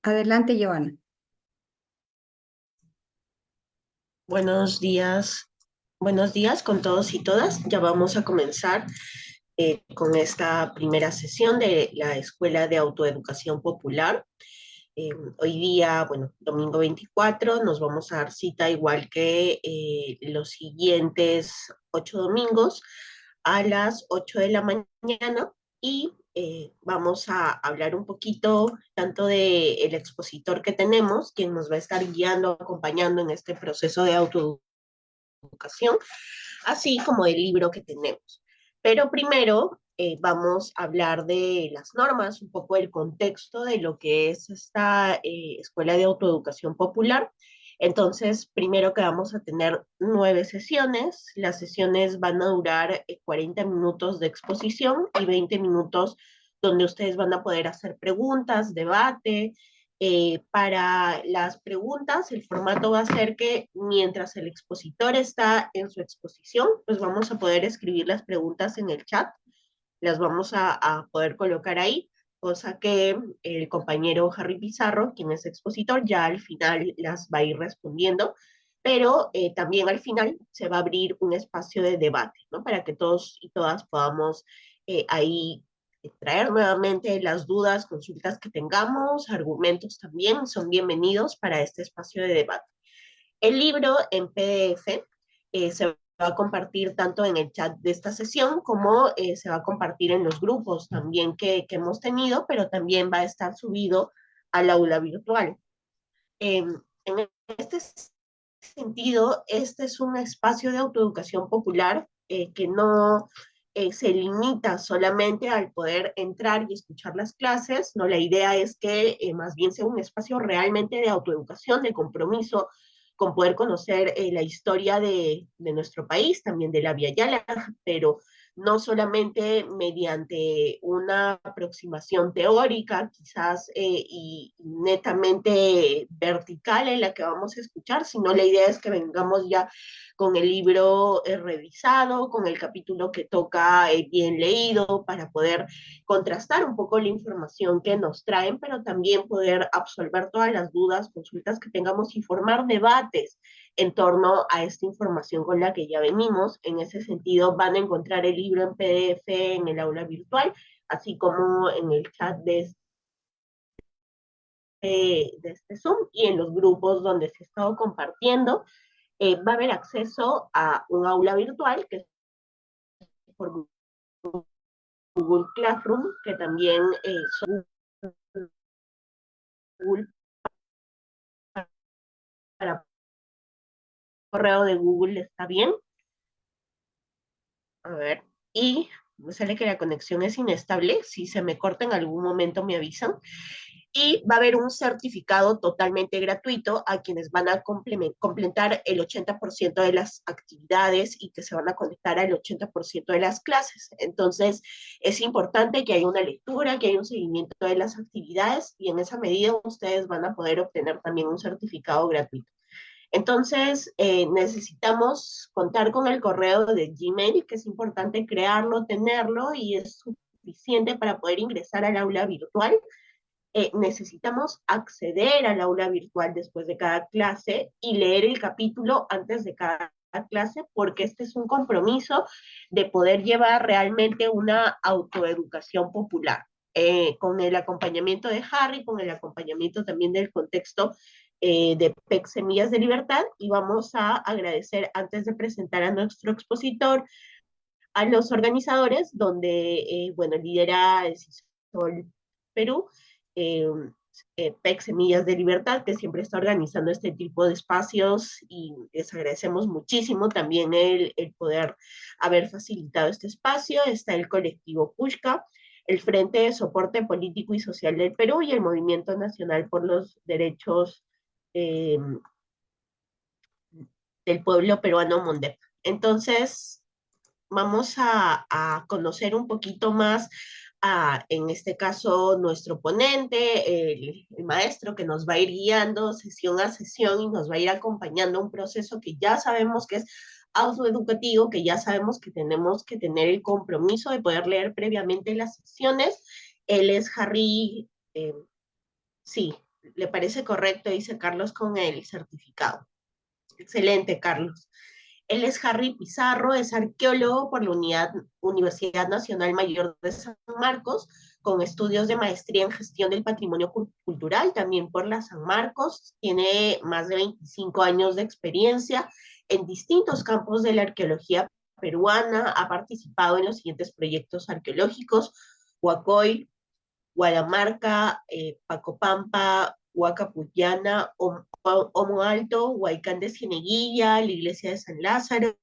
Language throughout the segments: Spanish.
Adelante, Joana. Buenos días con todos y todas. Ya vamos a comenzar con esta primera sesión de la Escuela de Autoeducación Popular. Hoy día, bueno, domingo 24, nos vamos a dar cita igual que los siguientes 8 domingos a las 8 de la mañana y vamos a hablar un poquito tanto del expositor que tenemos, quien nos va a estar guiando, acompañando en este proceso de autoeducación, así como del libro que tenemos. Pero primero vamos a hablar de las normas, un poco del contexto de lo que es esta Escuela de Autoeducación Popular. Entonces, primero que vamos a tener 9 sesiones. Las sesiones van a durar 40 minutos de exposición y 20 minutos donde ustedes van a poder hacer preguntas, debate. Para las preguntas, el formato va a ser que mientras el expositor está en su exposición, pues vamos a poder escribir las preguntas en el chat, las vamos a poder colocar ahí, cosa que el compañero Harry Pizarro, quien es expositor, ya al final las va a ir respondiendo, pero también al final se va a abrir un espacio de debate, ¿no? Para que todos y todas podamos ahí traer nuevamente las dudas, consultas que tengamos, argumentos también son bienvenidos para este espacio de debate. El libro en PDF se va a compartir tanto en el chat de esta sesión como se va a compartir en los grupos también que hemos tenido, pero también va a estar subido al aula virtual. En este sentido, este es un espacio de autoeducación popular que no se limita solamente al poder entrar y escuchar las clases, no, la idea es que más bien sea un espacio realmente de autoeducación, de compromiso con poder conocer la historia de nuestro país, también de la Via Yala, pero no solamente mediante una aproximación teórica, quizás y netamente vertical en la que vamos a escuchar, sino la idea es que vengamos ya con el libro revisado, con el capítulo que toca bien leído, para poder contrastar un poco la información que nos traen, pero también poder absolver todas las dudas, consultas que tengamos y formar debates en torno a esta información con la que ya venimos. En ese sentido, van a encontrar el libro en PDF en el aula virtual, así como en el chat de este Zoom y en los grupos donde se ha estado compartiendo. Va a haber acceso a un aula virtual que es por Google Classroom, que también son Google para correo de Google, está bien. A ver, y me sale que la conexión es inestable. Si se me corta en algún momento me avisan. Y va a haber un certificado totalmente gratuito a quienes van a completar el 80% de las actividades y que se van a conectar al 80% de las clases. Entonces, es importante que haya una lectura, que haya un seguimiento de las actividades y en esa medida ustedes van a poder obtener también un certificado gratuito. Entonces, necesitamos contar con el correo de Gmail, que es importante crearlo, tenerlo y es suficiente para poder ingresar al aula virtual. Necesitamos acceder al aula virtual después de cada clase y leer el capítulo antes de cada clase, porque este es un compromiso de poder llevar realmente una autoeducación popular, con el acompañamiento de Harry, con el acompañamiento también del contexto de PEC Semillas de Libertad, y vamos a agradecer antes de presentar a nuestro expositor a los organizadores, donde, bueno, lidera el CISOL Perú, eh, PEC Semillas de Libertad, que siempre está organizando este tipo de espacios y les agradecemos muchísimo también el poder haber facilitado este espacio. Está el colectivo Pushka, el Frente de Soporte Político y Social del Perú y el Movimiento Nacional por los Derechos eh, del Pueblo Peruano MONDEP. Entonces, vamos a conocer un poquito más en este caso, nuestro ponente, el maestro que nos va a ir guiando sesión a sesión y nos va a ir acompañando un proceso que ya sabemos que es autoeducativo, que ya sabemos que tenemos que tener el compromiso de poder leer previamente las secciones. Él es Harry, sí, ¿Le parece correcto? Dice Carlos con el certificado. Excelente, Carlos. Él es Harry Pizarro, es arqueólogo por la Universidad Nacional Mayor de San Marcos, con estudios de maestría en gestión del patrimonio cultural, también por la San Marcos. Tiene más de 25 años de experiencia en distintos campos de la arqueología peruana. Ha participado en los siguientes proyectos arqueológicos: Huacoy, Guadamarca, Pacopampa, Huacapuyana, Omo Alto, Huaycán de Cieneguilla, la iglesia de San Lázaro,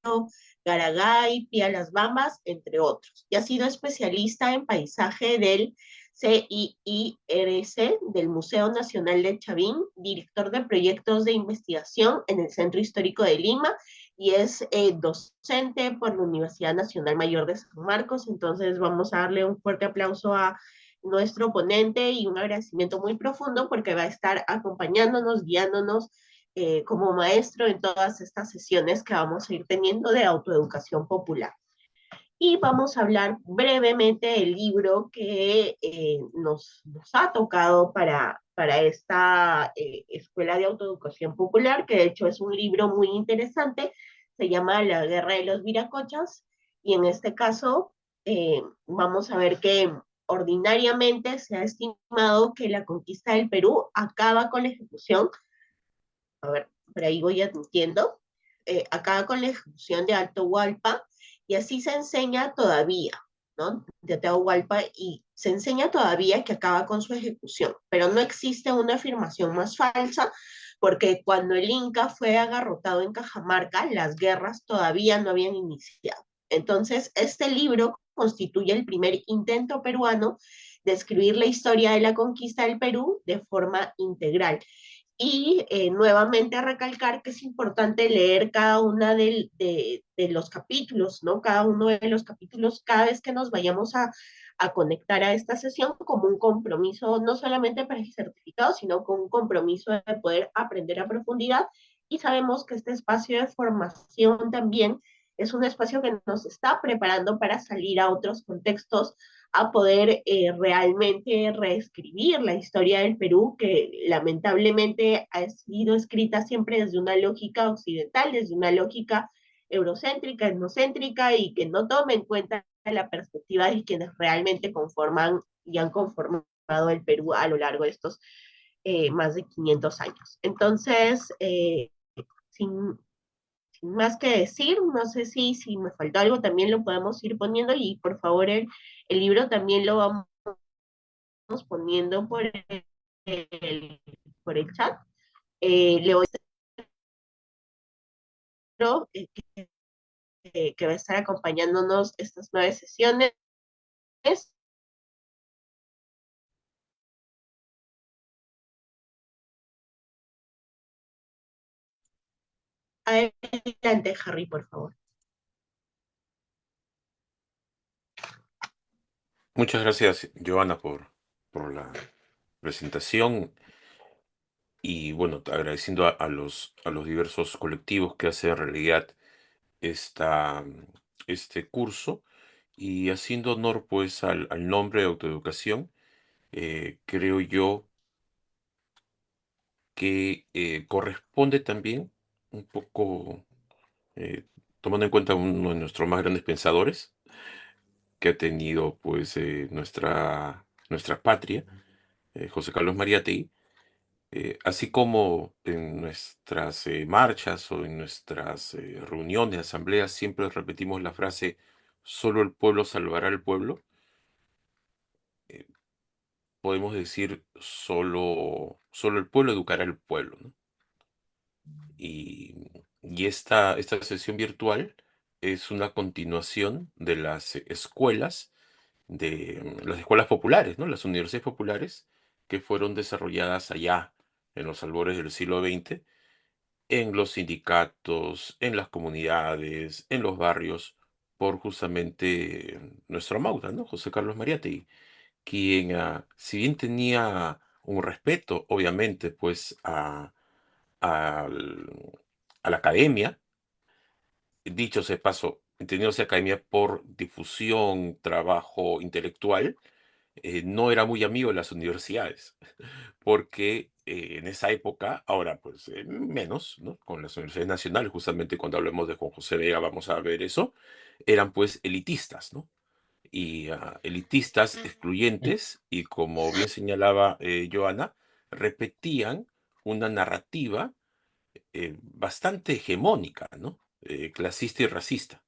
Garagay, Pía Las Bambas, entre otros. Y ha sido especialista en paisaje del CIIRC, del Museo Nacional de Chavín, director de proyectos de investigación en el Centro Histórico de Lima y es docente por la Universidad Nacional Mayor de San Marcos. Entonces vamos a darle un fuerte aplauso a nuestro ponente y un agradecimiento muy profundo porque va a estar acompañándonos, guiándonos como maestro en todas estas sesiones que vamos a ir teniendo de autoeducación popular. Y vamos a hablar brevemente del libro que nos ha tocado para esta Escuela de Autoeducación Popular, que de hecho es un libro muy interesante, se llama La Guerra de los Viracochas, y en este caso vamos a ver que ordinariamente se ha estimado que la conquista del Perú acaba con la ejecución, a ver, por ahí voy admitiendo, acaba con la ejecución de Alto Hualpa, y así se enseña todavía, ¿no? De Atahualpa, y se enseña todavía que acaba con su ejecución, pero no existe una afirmación más falsa, porque cuando el Inca fue agarrotado en Cajamarca, las guerras todavía no habían iniciado. Entonces, este libro constituye el primer intento peruano de escribir la historia de la conquista del Perú de forma integral. Y nuevamente recalcar que es importante leer cada una de los capítulos, ¿no? Cada uno de los capítulos, cada vez que nos vayamos a conectar a esta sesión, como un compromiso, no solamente para el certificado, sino con un compromiso de poder aprender a profundidad. Y sabemos que este espacio de formación también es un espacio que nos está preparando para salir a otros contextos, a poder realmente reescribir la historia del Perú, que lamentablemente ha sido escrita siempre desde una lógica occidental, desde una lógica eurocéntrica, etnocéntrica, y que no toma en cuenta la perspectiva de quienes realmente conforman y han conformado el Perú a lo largo de estos más de 500 años. Entonces, sin, sin más que decir, no sé si me faltó algo, también lo podemos ir poniendo, y por favor el libro también lo vamos poniendo por el chat. Le voy a que va a estar acompañándonos estas 9 sesiones. Adelante, Harry, por favor. Muchas gracias, Joana, por la presentación y bueno, agradeciendo a los diversos colectivos que hacen realidad esta, este curso y haciendo honor pues al nombre de autoeducación. Creo yo que corresponde también un poco, eh, tomando en cuenta uno de nuestros más grandes pensadores que ha tenido pues nuestra patria, José Carlos Mariátegui. Así como en nuestras marchas o en nuestras reuniones, asambleas, siempre repetimos la frase, solo el pueblo salvará al pueblo, eh, podemos decir, solo el pueblo educará al pueblo, ¿no? Y, y esta sesión virtual es una continuación de las escuelas, de las escuelas populares, ¿no? Las universidades populares que fueron desarrolladas allá en los albores del siglo XX en los sindicatos, en las comunidades, en los barrios, por justamente nuestro Mauta, ¿no? José Carlos Mariátegui, quien, si bien tenía un respeto, obviamente, pues al- a la academia, dicho sea de paso, entendiéndose academia por difusión, trabajo intelectual, no era muy amigo de las universidades, porque en esa época, ahora pues menos, ¿no? Con las universidades nacionales, justamente cuando hablemos de Juan José Vega vamos a ver eso, eran pues elitistas, ¿no? Y elitistas excluyentes y como bien señalaba Joana, repetían una narrativa bastante hegemónica, ¿no? Clasista y racista.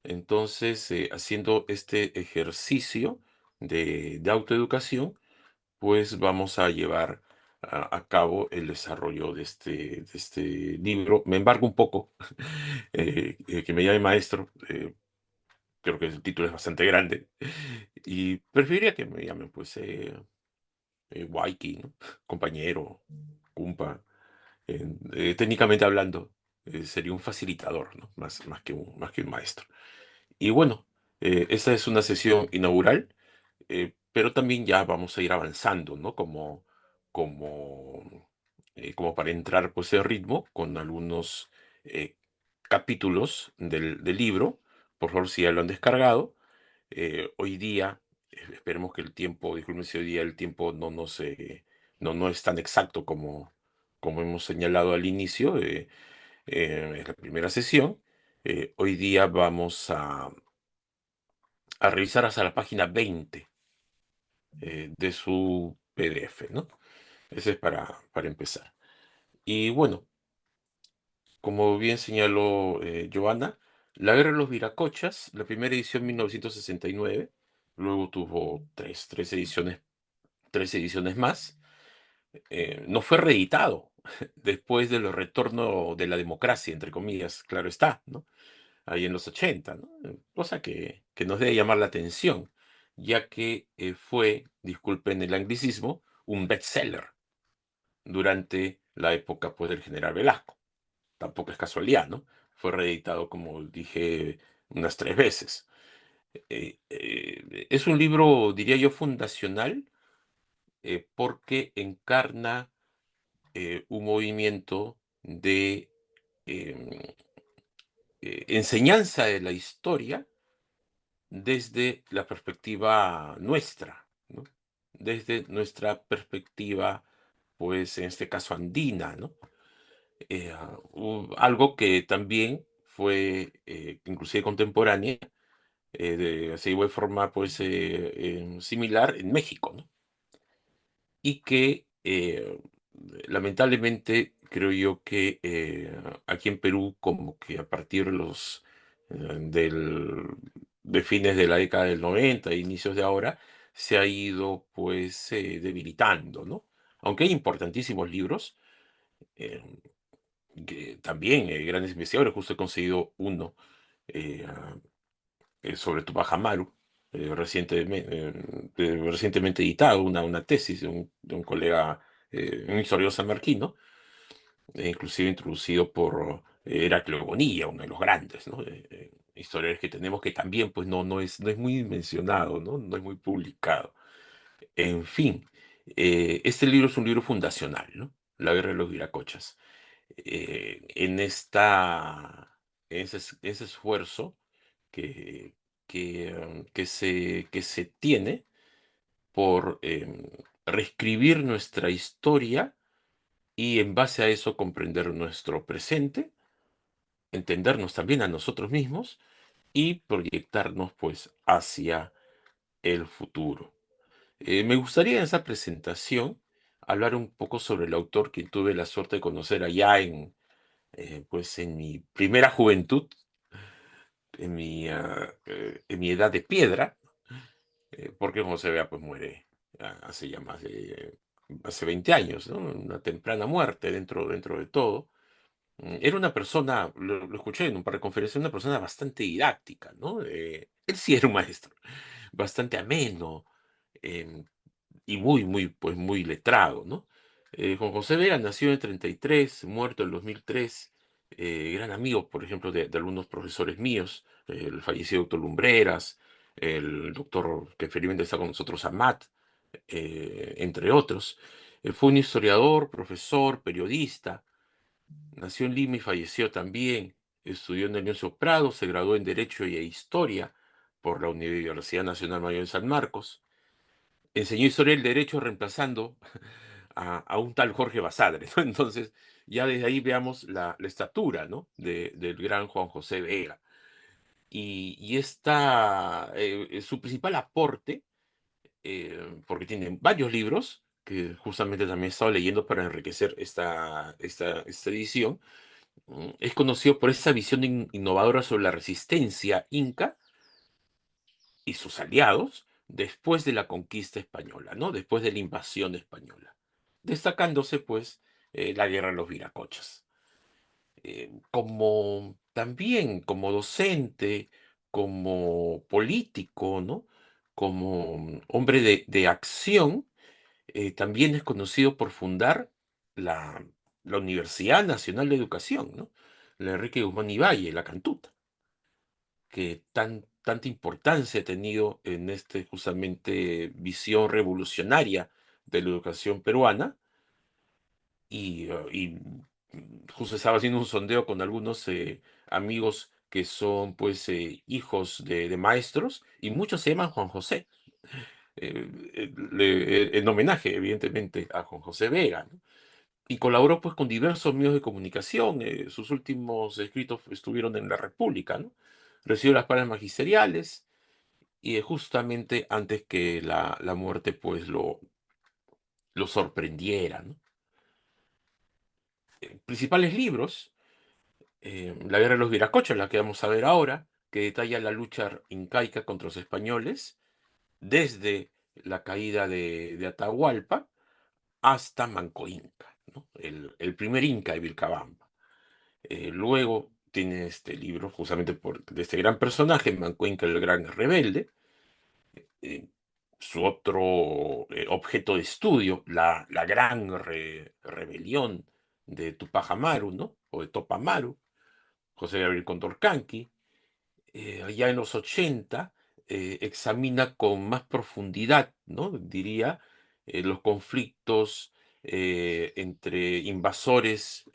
Entonces, haciendo este ejercicio de autoeducación, pues vamos a llevar a cabo el desarrollo de este libro. Me embargo un poco que me llame maestro, creo que el título es bastante grande, y preferiría que me llamen pues Waiki, ¿no? Compañero, cumpa. Técnicamente hablando, sería un facilitador, ¿no? Más que un maestro. Y bueno, esta es una sesión inaugural, pero también ya vamos a ir avanzando, ¿no? Como, como para entrar pues en ritmo con algunos eh, capítulos del libro. Por favor, si ya lo han descargado. Hoy día, esperemos que el tiempo, disculpen si hoy día el tiempo no es tan exacto como hemos señalado al inicio, es la primera sesión. Hoy día vamos a revisar hasta la página 20 de su PDF, ¿no? Ese es para empezar. Y bueno, como bien señaló Joana, La Guerra de los Viracochas, la primera edición 1969, luego tuvo tres ediciones más, no fue reeditado después de los retornos de la democracia, entre comillas, claro está, ¿no? Ahí en los 80, ¿no? Cosa que nos debe llamar la atención, ya que fue, disculpen el anglicismo, un bestseller durante la época pues, del general Velasco. Tampoco es casualidad, ¿no? Fue reeditado, como dije, unas tres veces. Es un libro, diría yo, fundacional porque encarna un movimiento de em, enseñanza de la historia desde la perspectiva nuestra, ¿no? Desde nuestra perspectiva, pues en este caso andina, ¿no? Algo que también fue inclusive contemporánea, de igual forma, pues similar en México, ¿no? Y que lamentablemente creo yo que aquí en Perú como que a partir de de fines de la década del 90 e inicios de ahora se ha ido pues debilitando, ¿no? Aunque hay importantísimos libros, eh, que también grandes investigadores, justo he conseguido uno eh, ah, sobre Tupac Amaru, recientemente editado, una tesis de un colega, un historiador sanmarquino, inclusive introducido por Heraclio Bonilla, uno de los grandes, ¿no? Historiadores que tenemos que también pues no es muy mencionado, ¿no? No es muy publicado. En fin, este libro es un libro fundacional, ¿no? La guerra de los viracochas. En ese esfuerzo que, que se tiene por reescribir nuestra historia y en base a eso comprender nuestro presente, entendernos también a nosotros mismos y proyectarnos pues hacia el futuro. Me gustaría en esa presentación hablar un poco sobre el autor que tuve la suerte de conocer allá pues en mi primera juventud, en mi edad de piedra, porque como se vea, pues muere hace ya hace 20 años, ¿no? Una temprana muerte dentro de todo. Era una persona, lo escuché en un par de conferencias, una persona bastante didáctica, ¿no? Él sí era un maestro, bastante ameno, em, y pues muy letrado, ¿no? Juan José Vega nació en el 33, muerto en el 2003, gran amigo, por ejemplo, de algunos profesores míos, el fallecido doctor Lumbreras, el doctor que felizmente está con nosotros, Amat, entre otros. Fue un historiador, profesor, periodista, nació en Lima y falleció también. Estudió en el Leoncio Prado, se graduó en Derecho y Historia por la Universidad Nacional Mayor de San Marcos. Enseñó Historia del Derecho reemplazando a un tal Jorge Basadre, ¿no? Entonces, ya desde ahí veamos la estatura, ¿no? Del gran Juan José Vega. Y su principal aporte, porque tiene varios libros, que justamente también he estado leyendo para enriquecer esta edición, es conocido por esa visión innovadora sobre la resistencia inca y sus aliados después de la conquista española, ¿no? Después de la invasión española, destacándose pues la guerra de los Viracochas. Como también como docente, como político, ¿no? Como hombre de acción, también es conocido por fundar la, la Universidad Nacional de Educación, ¿no? La Enrique Guzmán y Valle, la Cantuta, que tanta importancia ha tenido en justamente visión revolucionaria de la educación peruana. Justo estaba haciendo un sondeo con algunos amigos que son pues hijos de maestros, y muchos se llaman Juan José, en homenaje evidentemente a Juan José Vega, ¿no? Y colaboró pues con diversos medios de comunicación. Sus últimos escritos estuvieron en La República, ¿no? Recibió las palabras magisteriales, y justamente antes que la muerte pues lo sorprendiera, ¿no? Principales libros: La guerra de los Viracochas, la que vamos a ver ahora, que detalla la lucha incaica contra los españoles desde la caída de Atahualpa hasta Manco Inca, ¿no? El primer Inca de Vilcabamba. Luego tiene este libro, justamente de este gran personaje, Manco Inca, el gran rebelde. eh, Su otro objeto de estudio, la gran rebelión de Tupac Amaru, ¿no? O de Topamaru, José Gabriel Condorcanqui. Ya en los 80 examina con más profundidad, ¿no? Diría, los conflictos entre invasores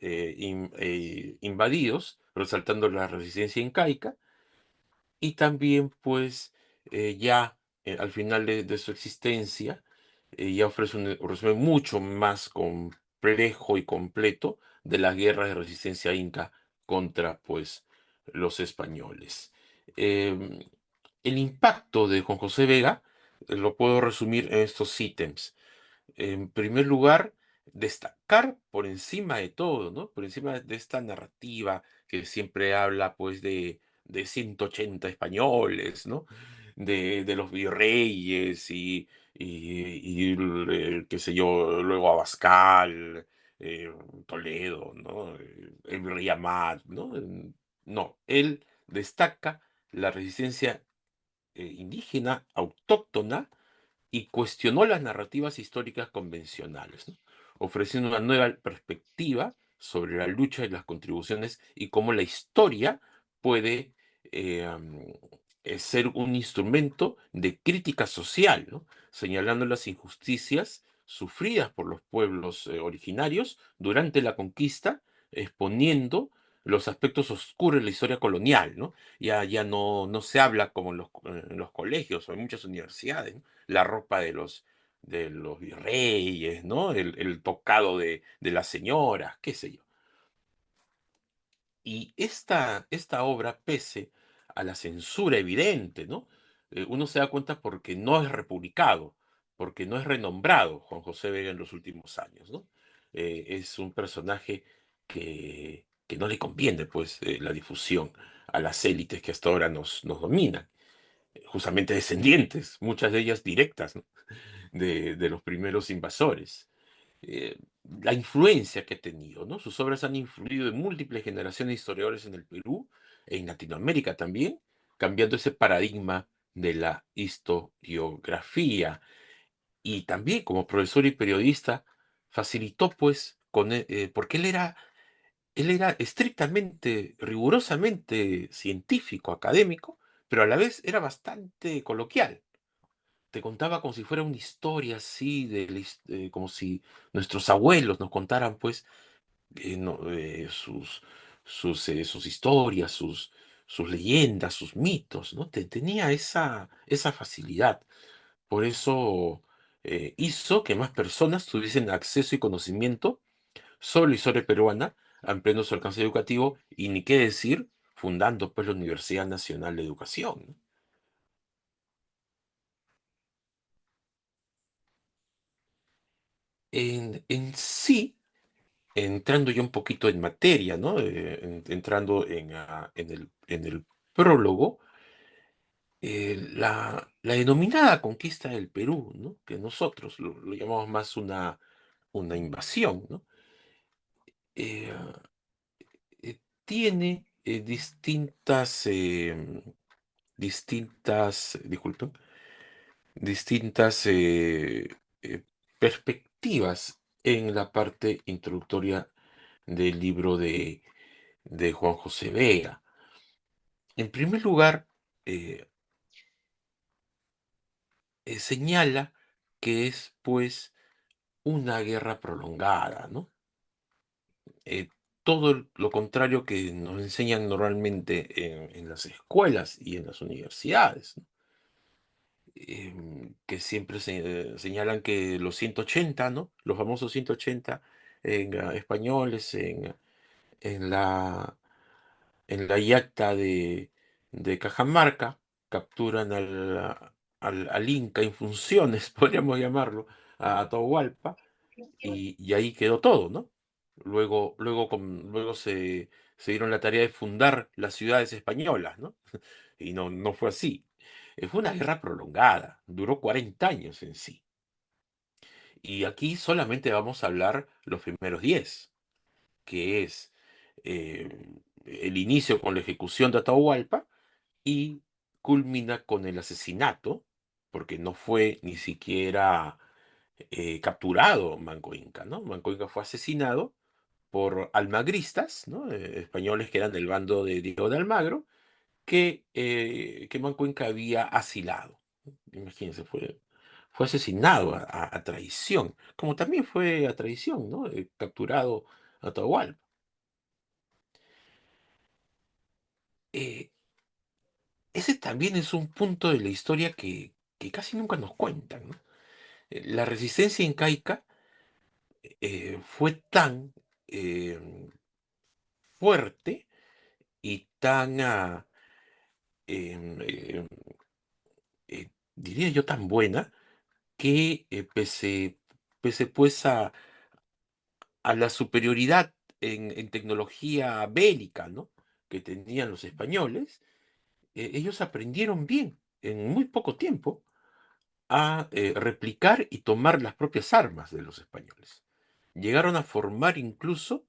invadidos, resaltando la resistencia incaica, y también, pues, ya al final de su existencia, ya ofrece un resumen mucho más complejo y completo de las guerras de resistencia inca contra, pues, los españoles. Em, el impacto de Juan José Vega lo puedo resumir en estos ítems. En primer lugar, destacar por encima de todo, ¿no? Por encima de esta narrativa que siempre habla, pues, de 180 españoles, ¿no? De los virreyes qué sé yo, luego Abascal, eh, Toledo, ¿no? El virrey Amat, ¿no? No, él destaca la resistencia indígena, autóctona, y cuestionó las narrativas históricas convencionales, ¿no? Ofreciendo una nueva perspectiva sobre la lucha y las contribuciones, y cómo la historia puede ser un instrumento de crítica social, ¿no? Señalando las injusticias sufridas por los pueblos originarios durante la conquista, exponiendo los aspectos oscuros de la historia colonial, ¿no? Ya no se habla como en los colegios o en muchas universidades, ¿no? La ropa de los virreyes, ¿no? El tocado de las señoras, qué sé yo. Y esta obra, pese a la censura evidente, ¿no? Uno se da cuenta porque no es republicado, porque no es renombrado Juan José Vega en los últimos años, ¿no? Es un personaje que no le conviene, pues, la difusión a las élites que hasta ahora nos dominan, justamente descendientes, muchas de ellas directas, ¿no? de los primeros invasores. eh, la influencia que ha tenido, ¿no? Sus obras han influido en múltiples generaciones de historiadores en el Perú, en Latinoamérica también, cambiando ese paradigma de la historiografía. Y también, como profesor y periodista, facilitó, pues, porque él era estrictamente, rigurosamente científico, académico, pero a la vez era bastante coloquial. Te contaba como si fuera una historia así, como si nuestros abuelos nos contaran, pues, sus historias, sus leyendas, sus mitos, ¿no? Tenía esa facilidad. Por eso hizo que más personas tuviesen acceso y conocimiento sobre la historia peruana, ampliando su alcance educativo y ni qué decir, fundando pues la Universidad Nacional de Educación, ¿no? En sí, entrando ya un poquito en materia, ¿no? Entrando en el prólogo, la denominada conquista del Perú, ¿no? Que nosotros lo llamamos más una invasión, ¿no? Eh, Tiene disculpen, distintas perspectivas en la parte introductoria del libro de Juan José Vega. En primer lugar, eh, señala que es pues una guerra prolongada, ¿no? Eh, Todo lo contrario que nos enseñan normalmente en las escuelas y en las universidades, ¿no? Que siempre señalan que los 180, ¿no? Los famosos 180 españoles en la, en la yacta de Cajamarca capturan al Inca en funciones, podríamos llamarlo, a Atahualpa, y ahí quedó todo, ¿no? Luego se dieron la tarea de fundar las ciudades españolas, ¿no? Y no fue así. Fue una guerra prolongada, duró 40 años en sí. Y aquí solamente vamos a hablar los primeros 10, que es el inicio con la ejecución de Atahualpa y culmina con el asesinato, porque no fue ni siquiera capturado Manco Inca, ¿no? Manco Inca fue asesinado por almagristas, ¿no? Españoles que eran del bando de Diego de Almagro, que Manco Inca había asilado. Imagínense, fue asesinado a traición, como también fue a traición, ¿no? Capturado Atahualpa. Eh, Ese también es un punto de la historia que casi nunca nos cuentan, ¿no? La resistencia incaica fue tan eh, fuerte y tan, em, diría yo, tan buena que pese pues a la superioridad en tecnología bélica, ¿no? Que tenían los españoles, ellos aprendieron bien en muy poco tiempo a replicar y tomar las propias armas de los españoles. Llegaron a formar incluso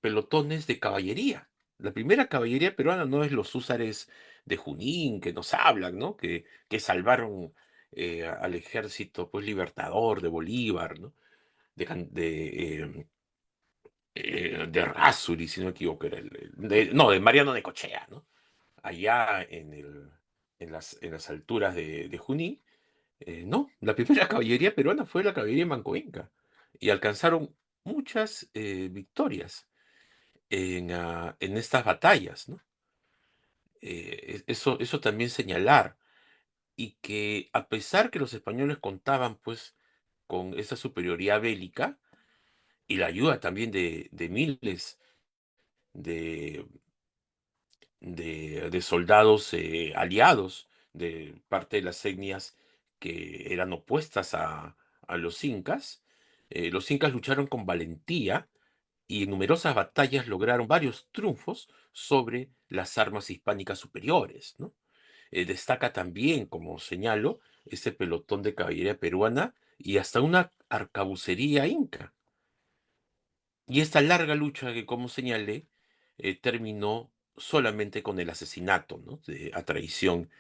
pelotones de caballería. La primera caballería peruana no es los húsares de Junín que nos hablan, ¿no? Que salvaron al ejército pues libertador de Bolívar, ¿no? De Errázuriz, si no me equivoco, era no, de Mariano de Cochea, ¿no? Allá en las alturas de Junín. No, la primera caballería peruana fue la caballería mancoinca y alcanzaron muchas victorias en estas batallas, ¿no? Eso también señalar, y que a pesar que los españoles contaban pues con esa superioridad bélica y la ayuda también de miles de, de soldados aliados de parte de las etnias que eran opuestas a los incas lucharon con valentía y en numerosas batallas lograron varios triunfos sobre las armas hispánicas superiores, ¿no? Destaca también, como señalo, ese pelotón de caballería peruana y hasta una arcabucería inca. Y esta larga lucha que, como señalé, terminó solamente con el asesinato, ¿no? A traición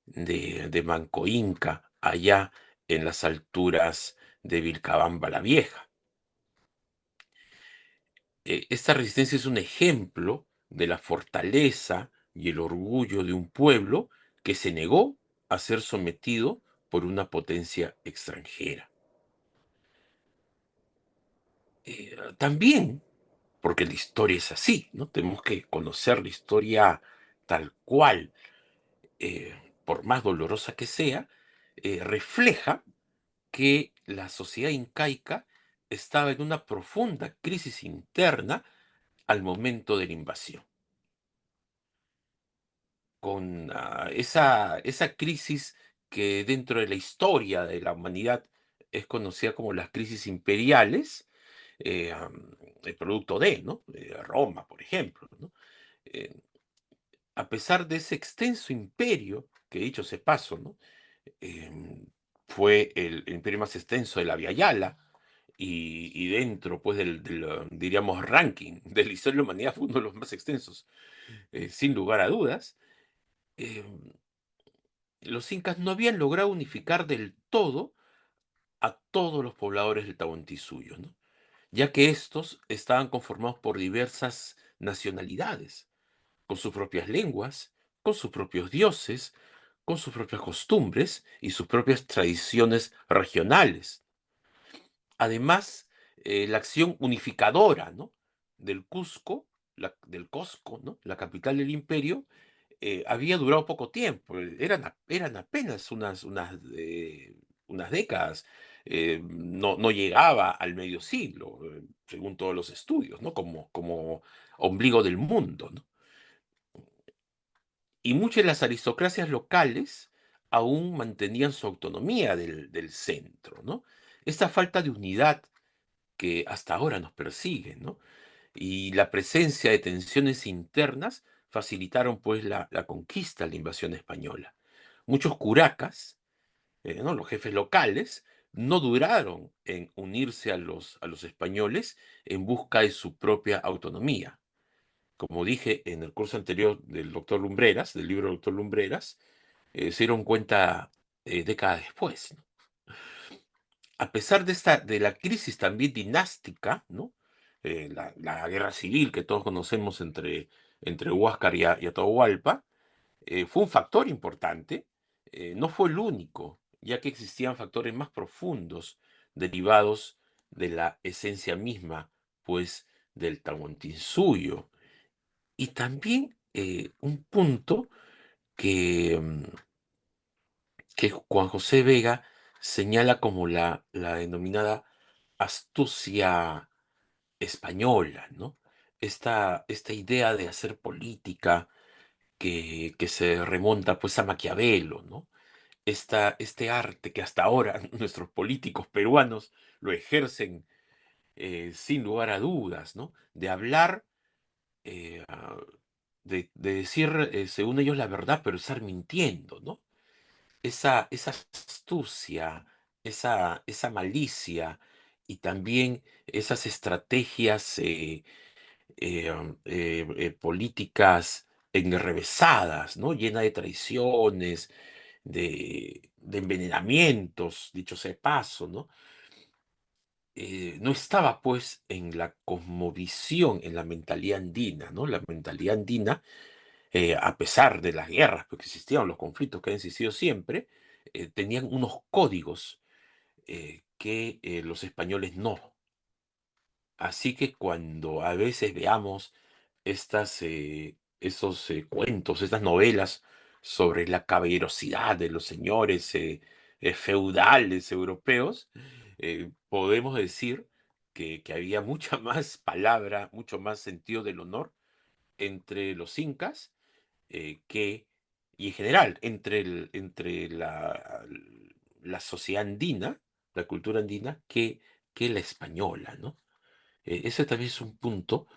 de Manco Inca, allá en las alturas de Vilcabamba la Vieja. Esta resistencia es un ejemplo de la fortaleza y el orgullo de un pueblo que se negó a ser sometido por una potencia extranjera. También, porque la historia es así, ¿no? Tenemos que conocer la historia tal cual, por más dolorosa que sea, refleja que la sociedad incaica estaba en una profunda crisis interna al momento de la invasión. Con esa crisis que dentro de la historia de la humanidad es conocida como las crisis imperiales, el producto de, ¿no? Roma, por ejemplo, ¿no? Eh, a pesar de ese extenso imperio, que dicho se paso, ¿no? Em, fue el imperio más extenso de la Via Yala, y dentro, pues, diríamos, ranking de la historia de la humanidad, fue uno de los más extensos, sin lugar a dudas. em, los incas no habían logrado unificar del todo a todos los pobladores del Tahuantinsuyo, ¿no? Ya que estos estaban conformados por diversas nacionalidades, con sus propias lenguas, con sus propios dioses, con sus propias costumbres y sus propias tradiciones regionales. Además, la acción unificadora, ¿no? del Cusco, del Cosco, ¿no? la capital del imperio, había durado poco tiempo, eran apenas unas décadas, no llegaba al medio siglo, según todos los estudios, ¿no? como ombligo del mundo, ¿no? Y muchas de las aristocracias locales aún mantenían su autonomía del centro, ¿no? Esta falta de unidad que hasta ahora nos persigue, ¿no? Y la presencia de tensiones internas facilitaron pues la conquista, la invasión española. Muchos curacas, ¿no? Los jefes locales, no duraron en unirse a los españoles en busca de su propia autonomía. Como dije en el curso anterior del doctor Lumbreras, del libro del doctor Lumbreras, se dieron cuenta décadas después, ¿no? A pesar de la crisis también dinástica, ¿no? La guerra civil que todos conocemos entre Huáscar y Atahualpa, fue un factor importante, no fue el único, ya que existían factores más profundos derivados de la esencia misma, pues, del Tahuantinsuyo. Y también un punto que, que Juan José Vega señala como la denominada astucia española, ¿no? Esta idea de hacer política que se remonta pues a Maquiavelo, ¿no? Este arte que hasta ahora nuestros políticos peruanos lo ejercen sin lugar a dudas, ¿no? De hablar, de decir, según ellos, la verdad, pero estar mintiendo, ¿no? Esa astucia, esa malicia y también esas estrategias políticas enrevesadas, ¿no? Llena de traiciones, de envenenamientos, dicho sea de paso, ¿no? No estaba pues en la cosmovisión, en la mentalidad andina, ¿no? La mentalidad andina, a pesar de las guerras pues, que existían, los conflictos que han existido siempre, tenían unos códigos que los españoles no. Así que cuando a veces veamos esos cuentos, estas novelas sobre la caballerosidad de los señores feudales europeos, podemos decir que había mucha más palabra, mucho más sentido del honor entre los incas que, y en general, entre la sociedad andina, la cultura andina, que la española, ¿no? Ese también es un punto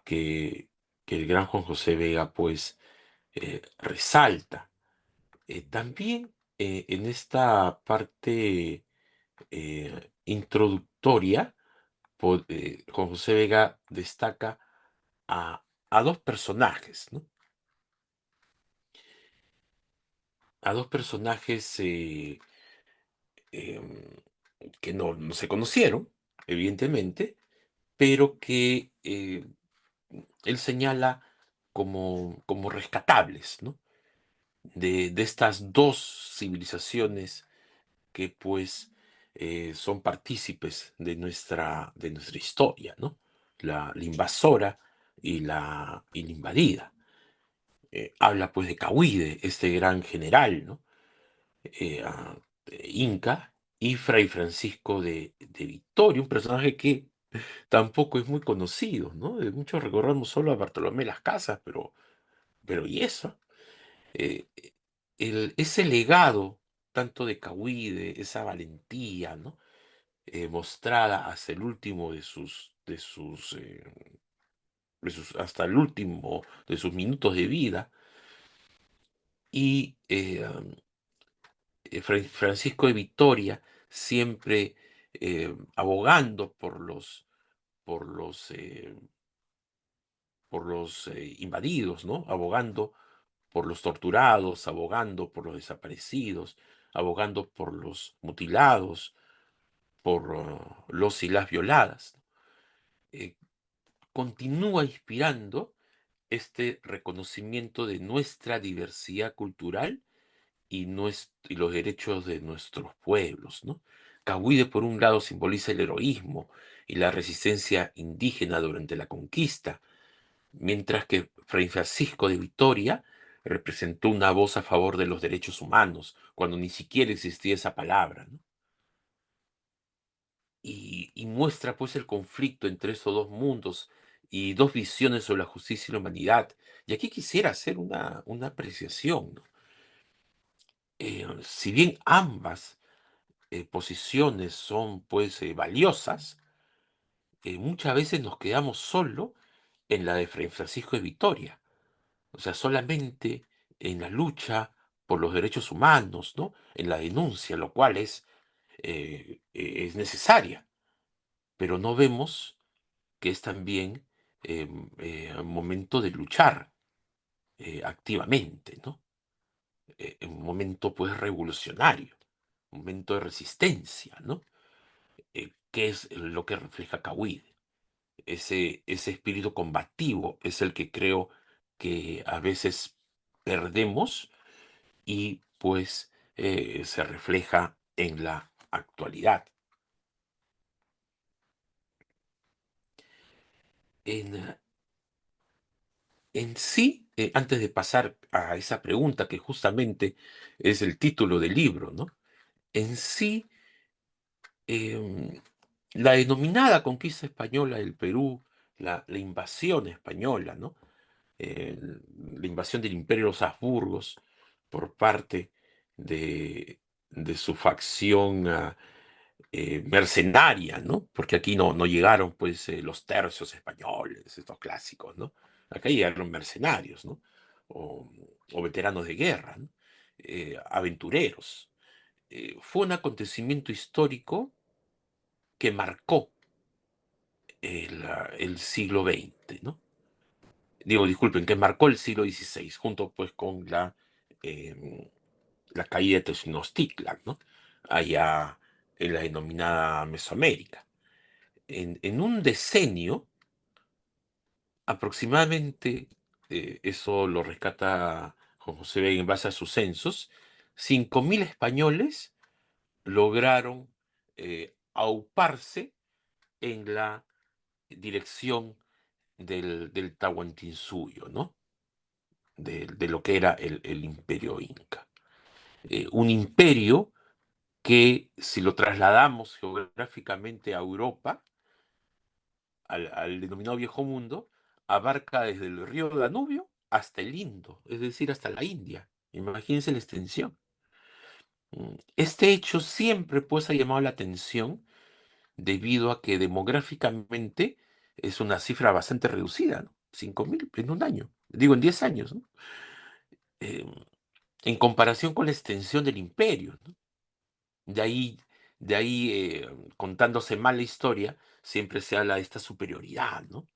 que, que el gran Juan José Vega, pues, resalta. También en esta parte introductoria, Juan José Vega destaca a dos personajes, ¿no? A dos personajes em, que no se conocieron, evidentemente, pero que él señala como rescatables, ¿no? De estas dos civilizaciones que pues son partícipes de nuestra historia, ¿no? La invasora y la invadida. Habla pues de Cauide, este gran general, ¿no? Eh, ah, inca, y Fray Francisco de Vitoria, un personaje que tampoco es muy conocido, ¿no? Muchos recordamos solo a Bartolomé Las Casas, pero ¿y eso? Eh, ese legado, tanto de Cahuide, esa valentía, ¿no? Mostrada hasta el último hasta el último de sus minutos de vida, y Francisco de Vitoria siempre abogando por los invadidos, ¿no? Abogando por los torturados, abogando por los desaparecidos, abogando por los mutilados, por los y las violadas. Eh, Continúa inspirando este reconocimiento de nuestra diversidad cultural y los derechos de nuestros pueblos, ¿no? Cahuide, por un lado, simboliza el heroísmo y la resistencia indígena durante la conquista, mientras que Fray Francisco de Vitoria representó una voz a favor de los derechos humanos, cuando ni siquiera existía esa palabra, ¿no? Y muestra pues el conflicto entre esos dos mundos y dos visiones sobre la justicia y la humanidad. Y aquí quisiera hacer una apreciación, ¿no? Si bien ambas posiciones son pues valiosas, muchas veces nos quedamos solo en la de Fray Francisco de Vitoria, o sea, solamente en la lucha por los derechos humanos, ¿no? En la denuncia, lo cual es necesaria, pero no vemos que es también un momento de luchar activamente, ¿no? Un momento pues revolucionario, un momento de resistencia, ¿no? ¿Qué es lo que refleja Cahuide? Ese espíritu combativo es el que creo que a veces perdemos y pues se refleja en la actualidad. En, en sí, antes de pasar a esa pregunta que justamente es el título del libro, ¿no? En sí, em, la denominada conquista española del Perú, la invasión española, ¿no? La invasión del Imperio de los Habsburgos por parte de, de su facción mercenaria, ¿no? Porque aquí no llegaron pues los tercios españoles, estos clásicos, ¿no? Acá llegaron mercenarios, ¿no? O, o veteranos de guerra, ¿no? Aventureros. Fue un acontecimiento histórico que marcó el siglo XX, ¿no? Digo, disculpen, que marcó el siglo XVI, junto pues con em, la caída de Tenochtitlan, ¿no? Allá en la denominada Mesoamérica. En un decenio, aproximadamente, eso lo rescata Juan José Vega en base a sus censos, 5.000 españoles lograron auparse en la dirección del Tahuantinsuyo, ¿no? De lo que era el imperio inca. Un imperio que, si lo trasladamos geográficamente a Europa, al denominado Viejo Mundo, abarca desde el río Danubio hasta el Indo, es decir, hasta la India. Imagínense la extensión. Este hecho siempre pues ha llamado la atención debido a que demográficamente es una cifra bastante reducida, ¿no? 5.000 en un año, digo en 10 años, ¿no? Eh, en comparación con la extensión del imperio, ¿no? De ahí, de ahí contándose mal la historia, siempre se habla de esta superioridad, ¿no?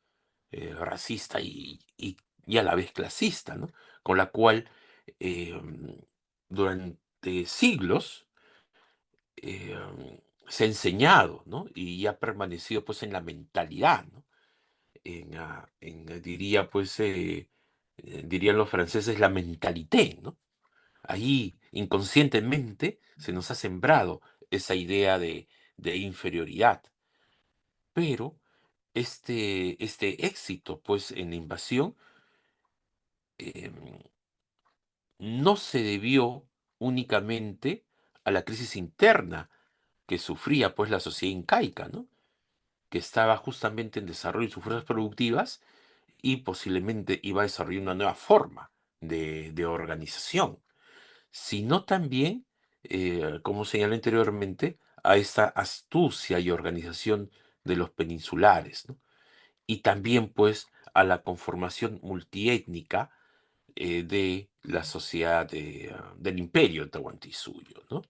Racista y a la vez clasista, ¿no? Con la cual eh, durante siglos eh, se ha enseñado, ¿no? Y ha permanecido pues en la mentalidad, ¿no? Diría pues, dirían los franceses, la mentalité, ¿no? Ahí inconscientemente se nos ha sembrado esa idea de inferioridad, pero este éxito pues en la invasión em, no se debió únicamente a la crisis interna que sufría pues la sociedad incaica, ¿no? Que estaba justamente en desarrollo de sus fuerzas productivas y posiblemente iba a desarrollar una nueva forma de organización, sino también, como señalé anteriormente, a esta astucia y organización de los peninsulares, ¿no? Y también pues a la conformación multiétnica de la sociedad del imperio Tahuantinsuyo, ¿no?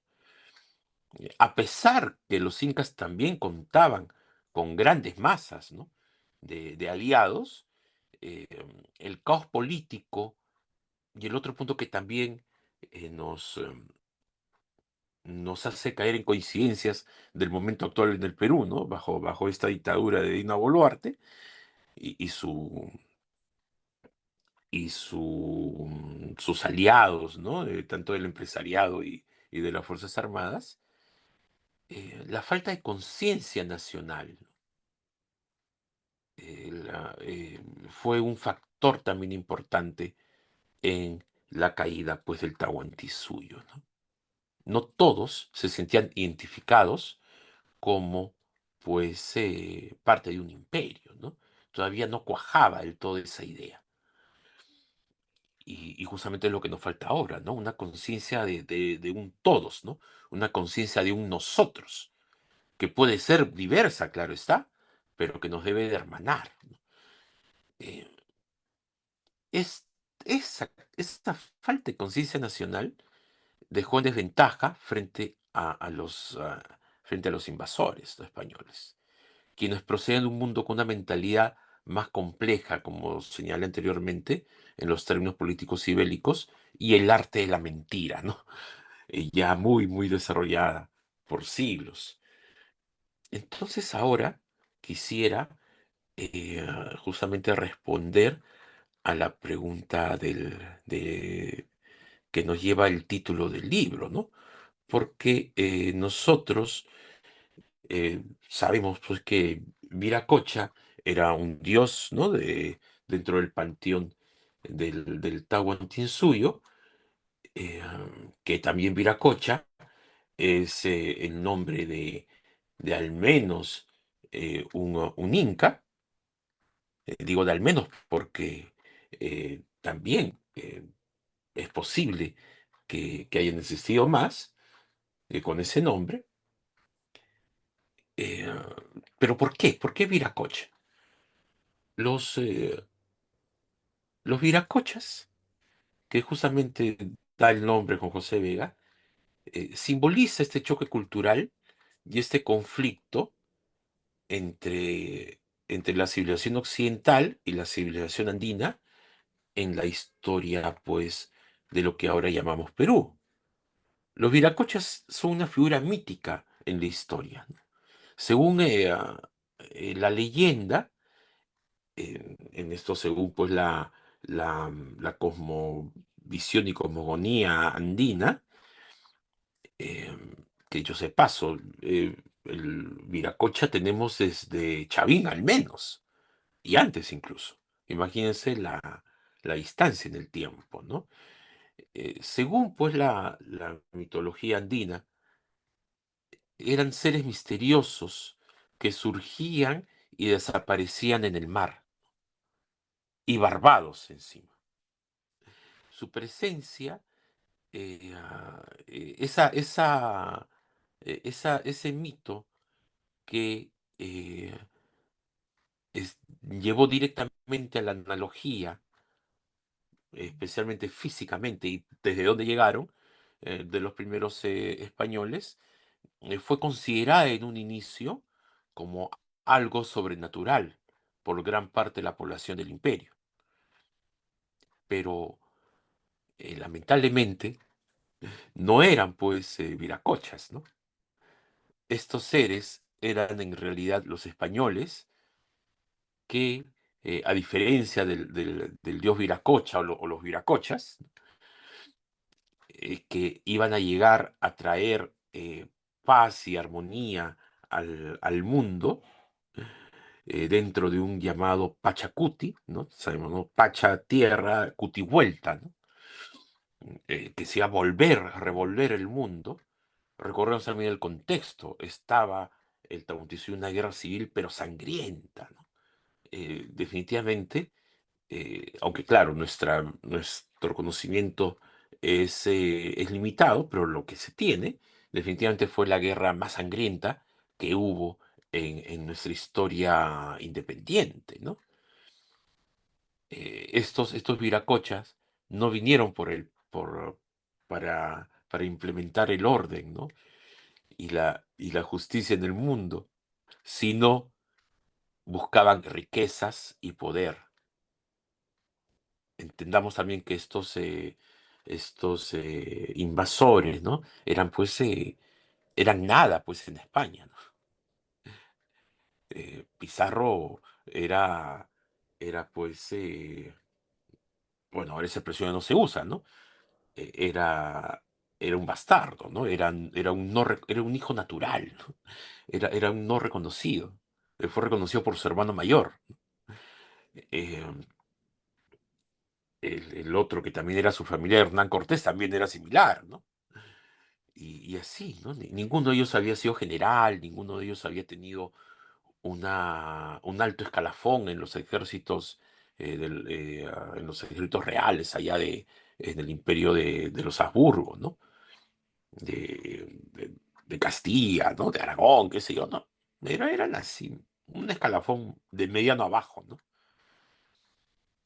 A pesar que los incas también contaban con grandes masas, ¿no? de aliados, eh, el caos político y el otro punto que también nos hace caer en coincidencias del momento actual en el Perú, ¿no? Bajo esta dictadura de Dina Boluarte y, y su, sus aliados, ¿no? Tanto del empresariado y de las Fuerzas Armadas, la falta de conciencia nacional fue un factor también importante en la caída pues, del Tahuantinsuyo, ¿no? No todos se sentían identificados como pues parte de un imperio, ¿no? Todavía no cuajaba del todo esa idea. Y justamente es lo que nos falta ahora, ¿no? Una conciencia de un todos, ¿no? Una conciencia de un nosotros, que puede ser diversa, claro está, pero que nos debe de hermanar, ¿no? Eh, es, esa falta de conciencia nacional dejó en desventaja frente a los invasores, los españoles, quienes proceden de un mundo con una mentalidad más compleja, como señalé anteriormente, en los términos políticos y bélicos, y el arte de la mentira, ¿no? Ya muy, muy desarrollada por siglos. Entonces ahora quisiera justamente responder a la pregunta que nos lleva el título del libro, ¿no? Porque nosotros sabemos pues que Viracocha era un dios, ¿no? Dentro del panteón del Tahuantinsuyo, que también Viracocha es el nombre de al menos un inca, digo de al menos porque también es posible que hayan existido más con ese nombre. eh, pero ¿por qué? ¿Por qué Viracocha? Los, eh, los viracochas, que justamente da el nombre con José Vega, simboliza este choque cultural y este conflicto entre, entre la civilización occidental y la civilización andina en la historia, pues, de lo que ahora llamamos Perú. Los viracochas son una figura mítica en la historia, ¿no? Según la leyenda, en esto según pues la cosmovisión y cosmogonía andina, eh, que yo sé paso, el Viracocha tenemos desde Chavín al menos, y antes incluso. Imagínense la distancia en el tiempo, ¿no? Según pues la mitología andina, eran seres misteriosos que surgían y desaparecían en el mar, y barbados encima. Su presencia, ese mito que llevó directamente a la analogía, especialmente físicamente, y desde dónde llegaron, de los primeros españoles, fue considerada en un inicio como algo sobrenatural por gran parte de la población del imperio. Pero lamentablemente no eran pues viracochas, ¿no? Estos seres eran en realidad los españoles que, a diferencia del dios Viracocha o los viracochas, que iban a llegar a traer paz y armonía al mundo, dentro de un llamado Pachacuti, ¿no? Sabemos, ¿no? Pacha, tierra, Cuti, vuelta, ¿no? Que se iba a volver, a revolver el mundo. recordemos también el contexto. Estaba el Tahuantinsuyo en una guerra civil, pero sangrienta, ¿no? Definitivamente, aunque claro, nuestro conocimiento es limitado, pero lo que se tiene definitivamente fue la guerra más sangrienta que hubo en nuestra historia independiente, ¿no? Estos viracochas no vinieron para implementar el orden, ¿no? y la justicia en el mundo, sino buscaban riquezas y poder. Entendamos también que estos invasores, ¿no? Eran nada, pues, en España, ¿no? Pizarro era, pues, bueno, ahora esa expresión ya no se usa, ¿no? Era un bastardo, ¿no? Era un hijo natural, ¿no? Era un no reconocido. Él fue reconocido por su hermano mayor. Eh, el otro que también era su familiar, Hernán Cortés, también era similar, ¿no? Y así, ¿no? Ninguno de ellos había sido general, ninguno de ellos había tenido un alto escalafón en los ejércitos, en los ejércitos reales allá en el imperio de los Habsburgo, ¿no? De Castilla, ¿no? De Aragón, qué sé yo, ¿no? Eran así, un escalafón de mediano abajo, ¿no?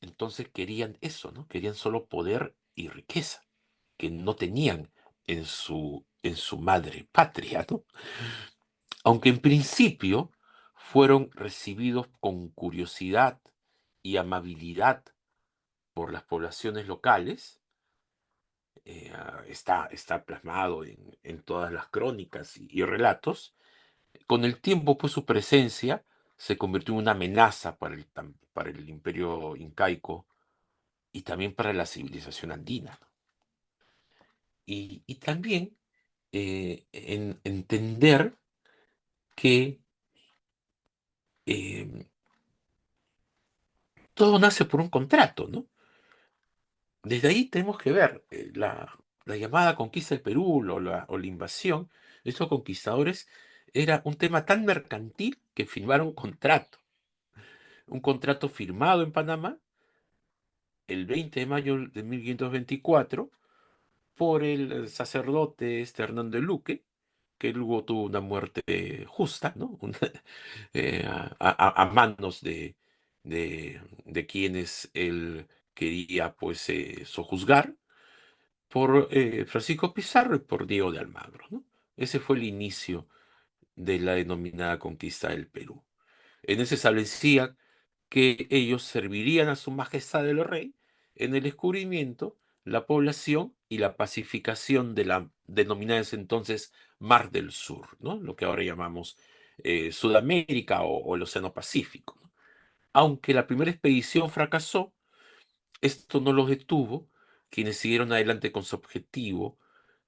Entonces querían eso, ¿no? Querían solo poder y riqueza, que no tenían en su madre patria, ¿no? Aunque en principio fueron recibidos con curiosidad y amabilidad por las poblaciones locales. Está plasmado en todas las crónicas y relatos. Con el tiempo, pues su presencia se convirtió en una amenaza para el imperio incaico y también para la civilización andina, ¿no? Y también en entender que em, todo nace por un contrato, ¿no? Desde ahí tenemos que ver la llamada conquista del Perú o la invasión de estos conquistadores era un tema tan mercantil que firmaron un contrato firmado en Panamá el 20 de mayo de 1524 por el sacerdote Hernando Luque, que luego tuvo una muerte justa, ¿no? A manos de quienes él quería, pues, sojuzgar, por Francisco Pizarro y por Diego de Almagro, ¿no? Ese fue el inicio de la denominada conquista del Perú. En ese establecía que ellos servirían a su majestad el rey en el descubrimiento, la población y la pacificación de la denominada en ese entonces Mar del Sur, ¿no? Lo que ahora llamamos Sudamérica o el Océano Pacífico, ¿no? Aunque la primera expedición fracasó, esto no los detuvo, quienes siguieron adelante con su objetivo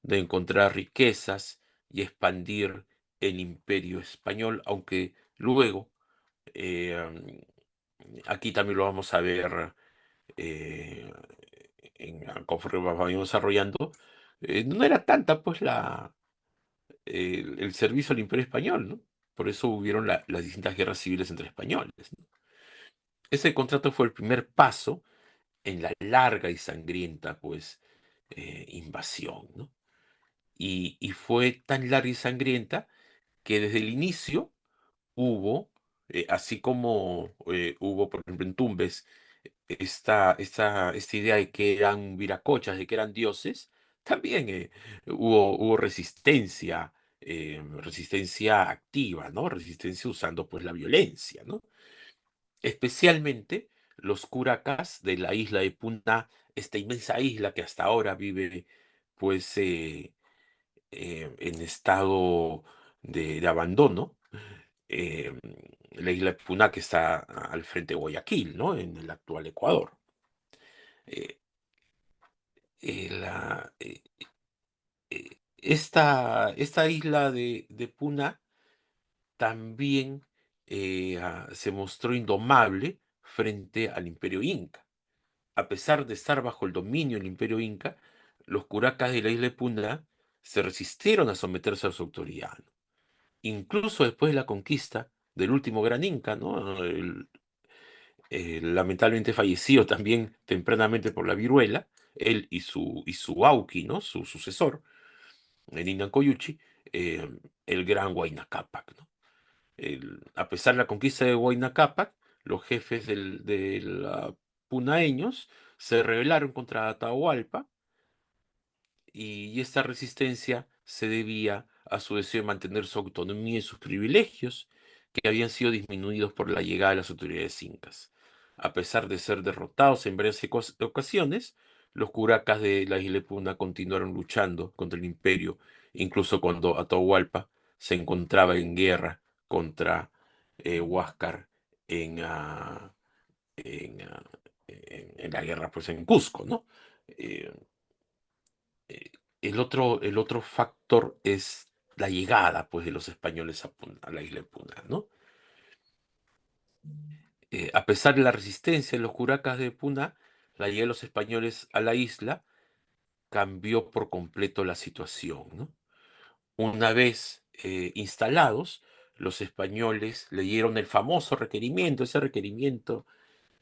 de encontrar riquezas y expandir el imperio español, aunque luego, eh, aquí también lo vamos a ver eh, conforme vamos desarrollando, no era tanta pues el servicio al imperio español, ¿no? Por eso hubieron las distintas guerras civiles entre españoles, ¿no? Ese contrato fue el primer paso en la larga y sangrienta, pues, invasión, ¿no? Y fue tan larga y sangrienta que desde el inicio hubo, así como hubo, por ejemplo, en Tumbes, esta idea de que eran viracochas, de que eran dioses, también hubo resistencia activa, ¿no? Resistencia usando, pues, la violencia, ¿no? Especialmente los curacas de la isla de Puna, esta inmensa isla que hasta ahora vive, pues, en estado de abandono, eh, la isla de Puna que está al frente de Guayaquil, ¿no? En el actual Ecuador. Eh, esta isla de Puna también se mostró indomable frente al imperio inca. A pesar de estar bajo el dominio del imperio inca, los curacas de la isla de Puna se resistieron a someterse a su autoridad, ¿no? Incluso después de la conquista del último gran inca, ¿no? Lamentablemente fallecido también tempranamente por la viruela, él y su auqui, ¿no? Su sucesor, el Inca Coyuchi, el gran Huayna Cápac, ¿no? A pesar de la conquista de Huayna Cápac, los jefes punaeños se rebelaron contra Atahualpa y esta resistencia se debía a su deseo de mantener su autonomía y sus privilegios, que habían sido disminuidos por la llegada de las autoridades incas. A pesar de ser derrotados en varias ocasiones, los curacas de la isla de Puna continuaron luchando contra el imperio, incluso cuando Atahualpa se encontraba en guerra contra Huáscar en, ah, en, ah, en la guerra pues, en Cusco, ¿no? Eh, eh, el otro factor es la llegada pues, de los españoles a la isla de Puna, ¿no? A pesar de la resistencia de los curacas de Puna, la llegada de los españoles a la isla cambió por completo la situación, ¿no? Una vez instalados, los españoles leyeron el famoso requerimiento, ese requerimiento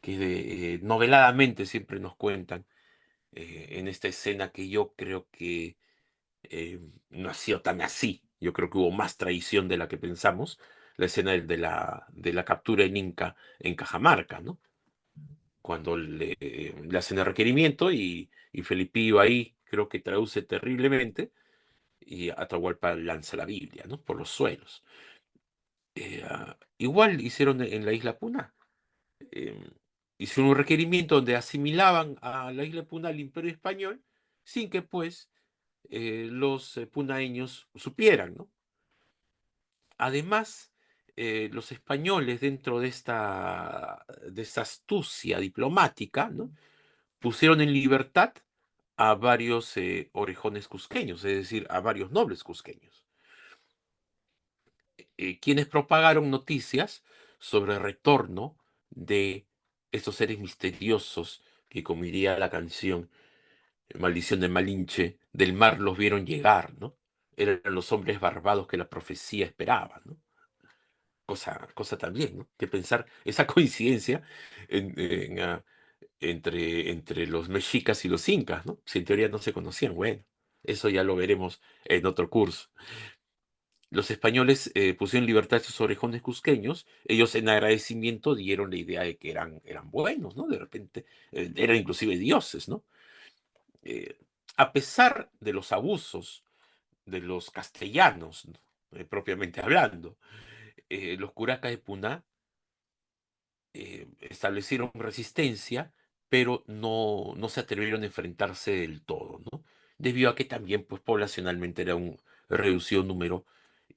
que noveladamente siempre nos cuentan en esta escena que yo creo que eh, no ha sido tan así. Yo creo que hubo más traición de la que pensamos. La escena de la captura en Inca en Cajamarca, ¿no? Cuando le hacen el requerimiento y Felipillo ahí creo que traduce terriblemente y Atahualpa lanza la Biblia, ¿no? Por los suelos. Igual hicieron en la isla Puna. eh, Hicieron un requerimiento donde asimilaban a la isla Puna al imperio español sin que pues los punaeños supieran, ¿no? Además, los españoles, dentro de esta astucia diplomática, ¿no? Pusieron en libertad a varios orejones cusqueños, es decir, a varios nobles cusqueños, quienes propagaron noticias sobre el retorno de estos seres misteriosos que, como diría la canción Maldición de Malinche, del mar los vieron llegar, ¿no? Eran los hombres barbados que la profecía esperaba, ¿no? Cosa también, ¿no? Que pensar esa coincidencia entre los mexicas y los incas, ¿no? Si en teoría no se conocían, bueno, eso ya lo veremos en otro curso. Los españoles pusieron en libertad a esos orejones cusqueños, ellos en agradecimiento dieron la idea de que eran buenos, ¿no? De repente eran inclusive dioses, ¿no? Eh, a pesar de los abusos de los castellanos, ¿no? Propiamente hablando, los curacas de Puná establecieron resistencia, pero no se atrevieron a enfrentarse del todo, ¿no? Debido a que también, pues, poblacionalmente era un reducido número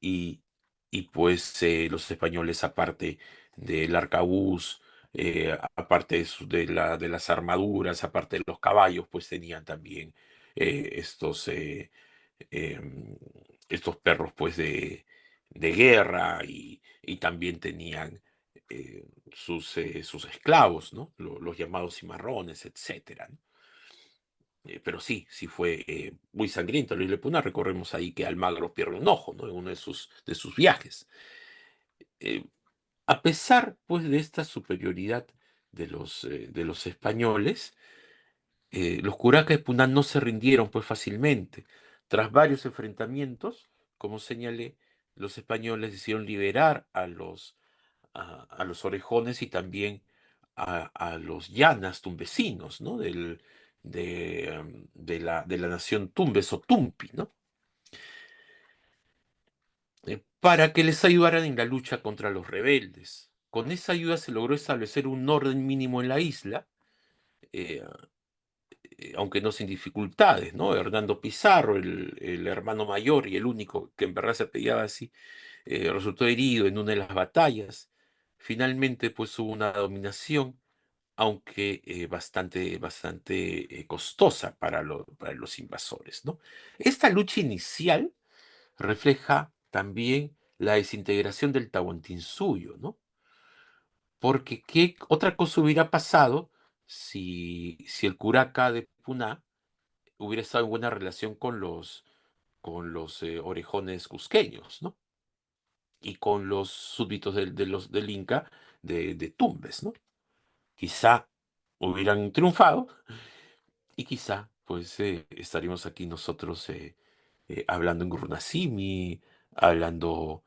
y, y pues, los españoles, aparte del arcabuz, aparte de las armaduras, aparte de los caballos, pues tenían también estos, em, estos perros, pues, de guerra y también tenían sus esclavos, ¿no? Los llamados cimarrones, etcétera, ¿no? Pero sí, sí fue muy sangriento. Luis Lepuna, recorremos ahí que Almagro pierde un ojo, ¿no? En uno de sus viajes. Eh, a pesar, pues, de esta superioridad de los españoles, los curacas de Puná no se rindieron, pues, fácilmente. Tras varios enfrentamientos, como señalé, los españoles decidieron liberar a los orejones y también a los llanas tumbesinos, ¿no? De la nación Tumbes o Tumpi, ¿no? Para que les ayudaran en la lucha contra los rebeldes. Con esa ayuda se logró establecer un orden mínimo en la isla, eh, aunque no sin dificultades, ¿no? Hernando Pizarro, el hermano mayor y el único que en verdad se apellidaba así, resultó herido en una de las batallas. Finalmente, pues hubo una dominación aunque bastante costosa para los invasores, ¿no? Esta lucha inicial refleja también la desintegración del Tahuantinsuyo, ¿no? Porque ¿qué otra cosa hubiera pasado si el curaca de Puná hubiera estado en buena relación con con los orejones cusqueños, ¿no? Y con los súbditos del Inca de Tumbes, ¿no? Quizá hubieran triunfado y quizá pues estaríamos aquí nosotros hablando en Gurnasimi, hablando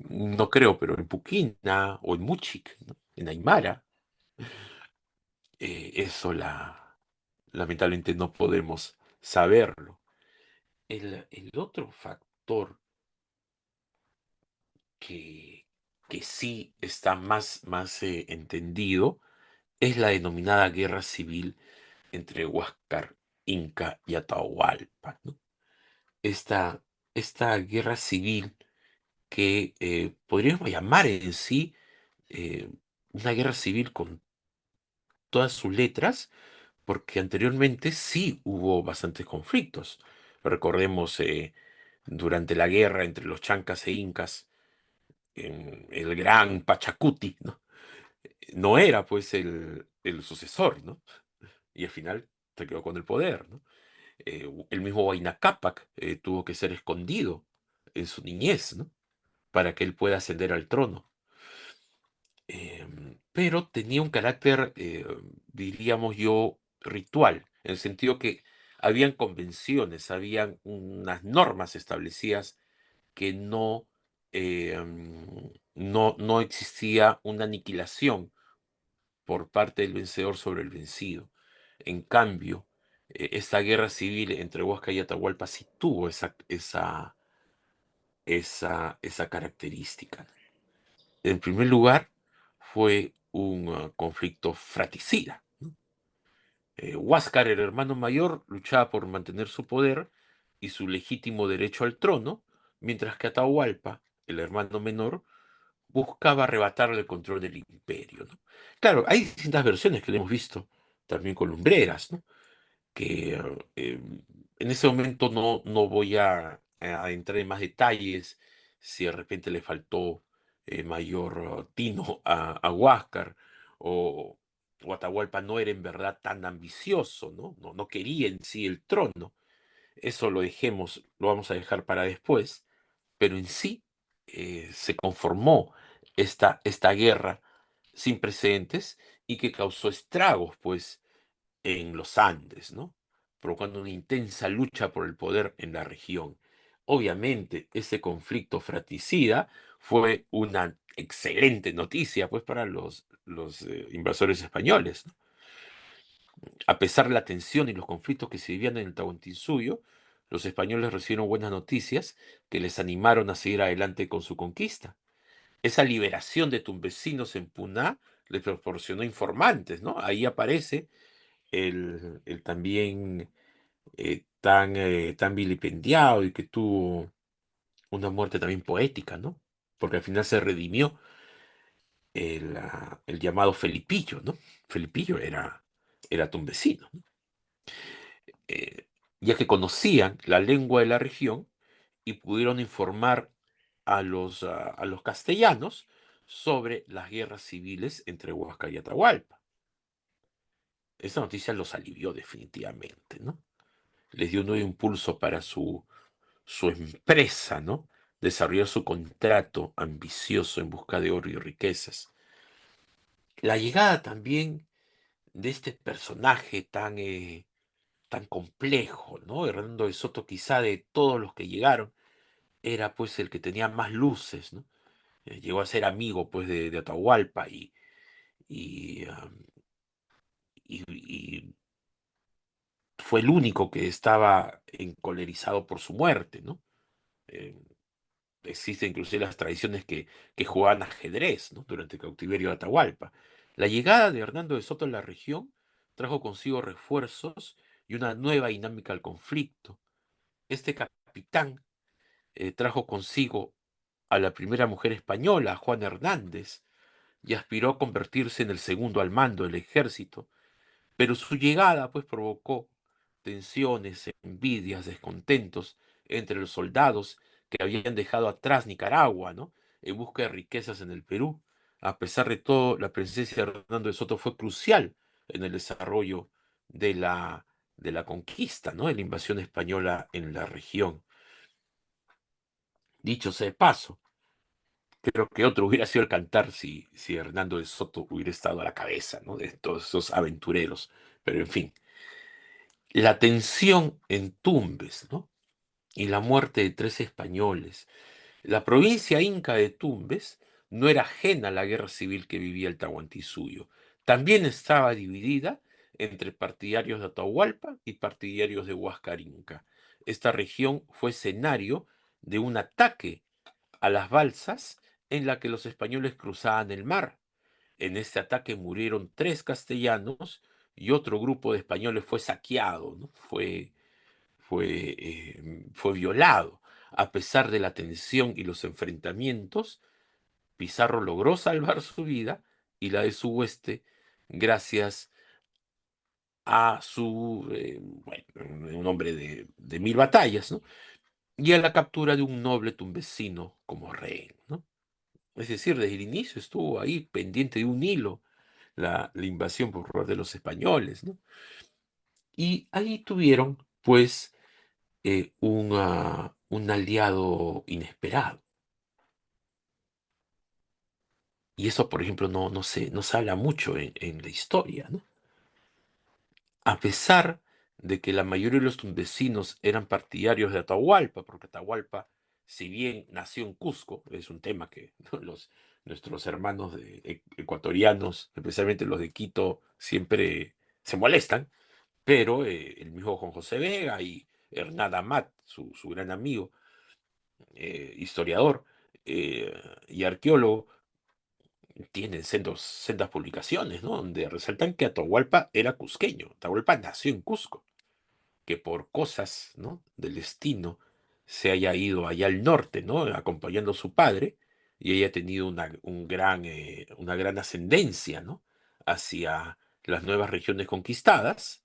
no creo, pero en Puquina o en Muchic, ¿no? En Aymara. Eso lamentablemente no podemos saberlo. El otro factor que, que sí está más entendido es la denominada guerra civil entre Huáscar, Inca y Atahualpa, ¿no? Esta, esta guerra civil que podríamos llamar en sí eh, una guerra civil con todas sus letras, porque anteriormente sí hubo bastantes conflictos. Recordemos durante la guerra entre los chancas e incas, en el gran Pachacuti, ¿no? No era pues el sucesor, ¿no? Y al final se quedó con el poder, ¿no? El mismo Huayna Cápac tuvo que ser escondido en su niñez, ¿no? Para que él pueda ascender al trono. Pero tenía un carácter, diríamos yo, ritual, en el sentido que habían convenciones, habían unas normas establecidas que no existía una aniquilación por parte del vencedor sobre el vencido. En cambio, esta guerra civil entre Huáscar y Atahualpa sí tuvo esa característica. En primer lugar, fue un conflicto fratricida. Huáscar, el hermano mayor, luchaba por mantener su poder y su legítimo derecho al trono, mientras que Atahualpa, el hermano menor, buscaba arrebatarle el control del imperio, ¿no? Claro, hay distintas versiones que le hemos visto, también con lumbreras, ¿no? Que en ese momento no voy a entrar en más detalles, si de repente le faltó mayor tino a Huáscar, o, o Atahualpa no era en verdad tan ambicioso, ¿no? No quería en sí el trono. Eso lo dejemos, lo vamos a dejar para después, pero en sí se conformó esta guerra sin precedentes y que causó estragos, pues, en los Andes, ¿no? Provocando una intensa lucha por el poder en la región. Obviamente, ese conflicto fratricida fue una excelente noticia, pues, para los invasores españoles, ¿no? A pesar de la tensión y los conflictos que se vivían en el Tahuantinsuyo, los españoles recibieron buenas noticias que les animaron a seguir adelante con su conquista. Esa liberación de Tumbesinos en Puná les proporcionó informantes, ¿no? Ahí aparece el también tan vilipendiado y que tuvo una muerte también poética, ¿no? Porque al final se redimió el llamado Felipillo, ¿no? Felipillo era tumbesino, ¿no? Eh, ya que conocían la lengua de la región y pudieron informar a los castellanos sobre las guerras civiles entre Huáscar y Atahualpa. Esa noticia los alivió definitivamente, ¿no? Les dio un nuevo impulso para su empresa, ¿no? Desarrolló su contrato ambicioso en busca de oro y riquezas. La llegada también de este personaje tan complejo, ¿no? Hernando de Soto, quizá de todos los que llegaron, era pues el que tenía más luces, ¿no? Llegó a ser amigo pues de Atahualpa y, y fue el único que estaba encolerizado por su muerte, ¿no? Eh, Existen inclusive las tradiciones que jugaban ajedrez, ¿no? Durante el cautiverio de Atahualpa. La llegada de Hernando de Soto a la región trajo consigo refuerzos y una nueva dinámica al conflicto. Este capitán trajo consigo a la primera mujer española, Juana Hernández, y aspiró a convertirse en el segundo al mando del ejército, pero su llegada pues provocó tensiones, envidias, descontentos entre los soldados que habían dejado atrás Nicaragua, ¿no? En busca de riquezas en el Perú. A pesar de todo, la presencia de Hernando de Soto fue crucial en el desarrollo de de la conquista, ¿no? De la invasión española en la región. Dicho sea de paso, creo que otro hubiera sido el cantar si Hernando de Soto hubiera estado a la cabeza, ¿no? De todos esos aventureros. Pero en fin, la tensión en Tumbes, ¿no? Y la muerte de tres españoles. La provincia inca de Tumbes no era ajena a la guerra civil que vivía el Tahuantinsuyo. También estaba dividida entre partidarios de Atahualpa y partidarios de Huáscar Inca. Esta región fue escenario de un ataque a las balsas en la que los españoles cruzaban el mar. En este ataque murieron tres castellanos y otro grupo de españoles fue saqueado, ¿no? Fue violado. A pesar de la tensión y los enfrentamientos, Pizarro logró salvar su vida y la de su hueste gracias a un hombre de 1000 batallas, ¿no? Y a la captura de un noble tumbesino como rehén, ¿no? Es decir, desde el inicio estuvo ahí pendiente de un hilo la invasión por parte de los españoles, ¿no? Y ahí tuvieron, pues, un aliado inesperado. Y eso, por ejemplo, no se habla mucho en la historia, ¿no? A pesar de que la mayoría de los tunecinos eran partidarios de Atahualpa, porque Atahualpa, si bien nació en Cusco, es un tema que ¿no? Nuestros hermanos ecuatorianos, especialmente los de Quito, siempre se molestan, pero el mismo Juan José Vega y Hernán Amat, su gran amigo, historiador eh, y arqueólogo, tienen sendas publicaciones, ¿no? Donde resaltan que Atahualpa era cusqueño. Atahualpa nació en Cusco, que por cosas, ¿no? del destino se haya ido allá al norte, ¿no? Acompañando a su padre y haya tenido una gran ascendencia, ¿no? Hacia las nuevas regiones conquistadas,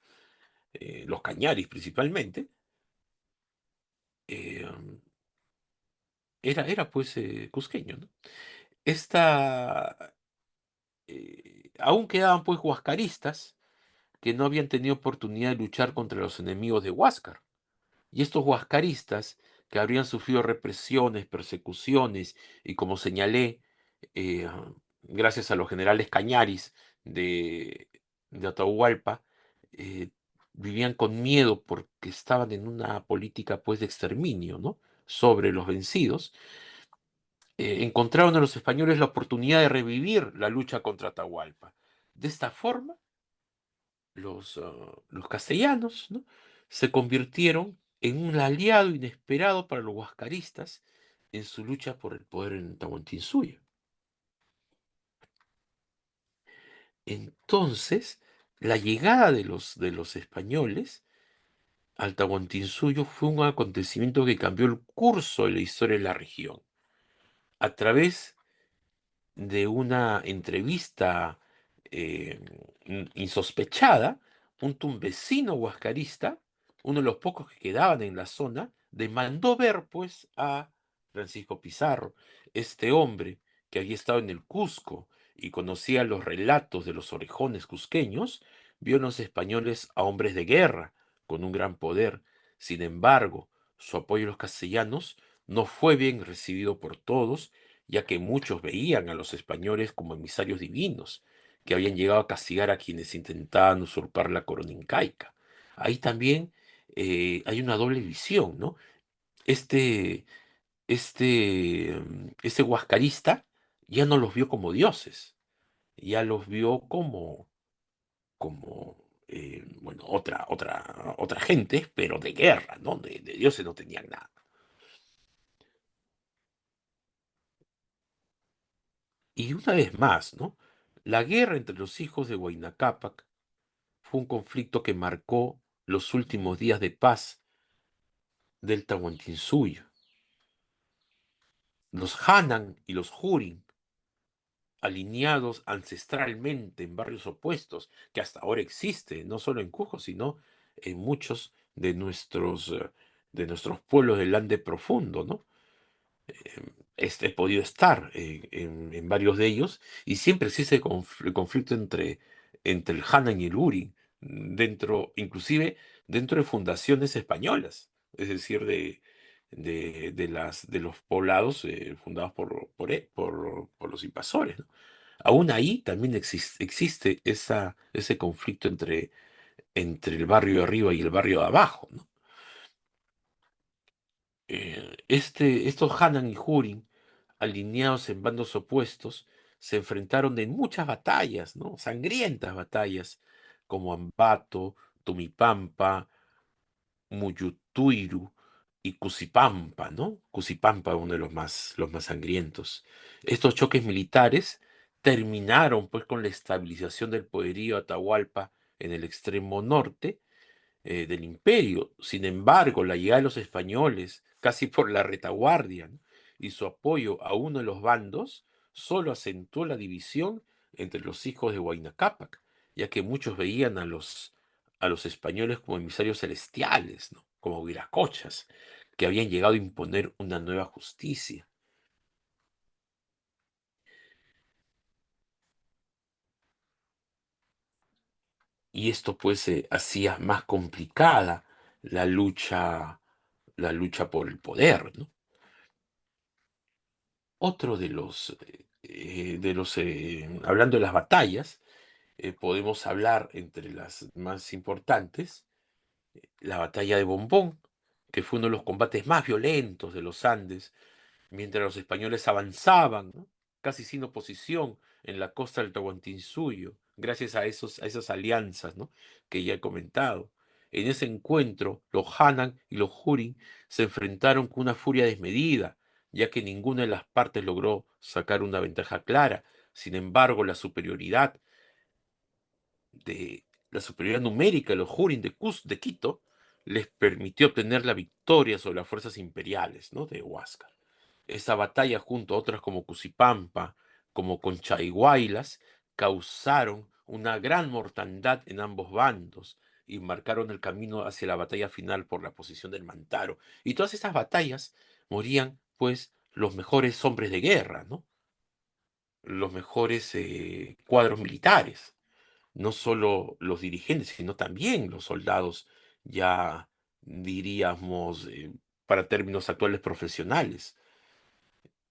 los Cañaris principalmente. eh, era pues cusqueño, ¿no? Esta, Aún quedaban pues huascaristas que no habían tenido oportunidad de luchar contra los enemigos de Huáscar. Y estos huascaristas, que habrían sufrido represiones, persecuciones, y como señalé, eh, gracias a los generales Cañaris de, de Atahualpa, eh, vivían con miedo porque estaban en una política pues de exterminio, ¿no? Sobre los vencidos, encontraron en los españoles la oportunidad de revivir la lucha contra Atahualpa. De esta forma, los castellanos, ¿no? se convirtieron en un aliado inesperado para los huascaristas en su lucha por el poder en Tahuantinsuyo. Entonces, la llegada de los españoles al Tahuantinsuyo fue un acontecimiento que cambió el curso de la historia de la región. A través de una entrevista eh, insospechada, un tumbesino huascarista, uno de los pocos que quedaban en la zona, demandó ver pues a Francisco Pizarro, este hombre que había estado en el Cusco y conocía los relatos de los orejones cusqueños, vio en los españoles a hombres de guerra con un gran poder. Sin embargo, su apoyo a los castellanos no fue bien recibido por todos, ya que muchos veían a los españoles como emisarios divinos, que habían llegado a castigar a quienes intentaban usurpar la corona incaica. Ahí también hay una doble visión, ¿no? Este, este huascarista ya no los vio como dioses, ya los vio como bueno, otra gente, pero de guerra, ¿no? De dioses no tenían nada. Y una vez más, ¿no? La guerra entre los hijos de Huayna Cápac fue un conflicto que marcó los últimos días de paz del Tahuantinsuyo. Los Hanan y los Hurin, alineados ancestralmente en barrios opuestos, que hasta ahora existe, no solo en Cusco, sino en muchos de nuestros pueblos del Ande profundo, ¿no? He podido estar en varios de ellos y siempre existe el conflicto entre el Hanan y el Hurin, inclusive dentro de fundaciones españolas, es decir, de los poblados fundados por los invasores, ¿no? Aún ahí también existe ese conflicto entre el barrio de arriba y el barrio de abajo, ¿no? Estos Hanan y Hurin, alineados en bandos opuestos, se enfrentaron en muchas batallas, ¿no? Sangrientas batallas, como Ambato, Tumipampa, Muyutuiru y Cusipampa, ¿no? Cusipampa, uno de los más sangrientos. Estos choques militares terminaron pues con la estabilización del poderío Atahualpa en el extremo norte del imperio. Sin embargo, la llegada de los españoles, casi por la retaguardia, ¿no? Y su apoyo a uno de los bandos, solo acentuó la división entre los hijos de Huayna Cápac, ya que muchos veían a los españoles como emisarios celestiales, ¿no? Como viracochas, que habían llegado a imponer una nueva justicia. Y esto pues hacía más complicada la lucha, la lucha por el poder, ¿no? Otro hablando de las batallas, podemos hablar entre las más importantes, la batalla de Bombón, que fue uno de los combates más violentos de los Andes, mientras los españoles avanzaban, ¿no? Casi sin oposición en la costa del Tahuantinsuyo, gracias a esas alianzas, ¿no? Que ya he comentado. En ese encuentro, los Hanan y los Hurin se enfrentaron con una furia desmedida, ya que ninguna de las partes logró sacar una ventaja clara. Sin embargo, la superioridad numérica de los Hurin de Quito les permitió obtener la victoria sobre las fuerzas imperiales, ¿no? De Huáscar. Esa batalla, junto a otras como Cusipampa, como Conchaiguaylas, causaron una gran mortandad en ambos bandos y marcaron el camino hacia la batalla final por la posición del Mantaro. Y todas estas batallas morían, pues, los mejores hombres de guerra, ¿no? Los mejores cuadros militares, no solo los dirigentes, sino también los soldados, ya diríamos, para términos actuales, profesionales.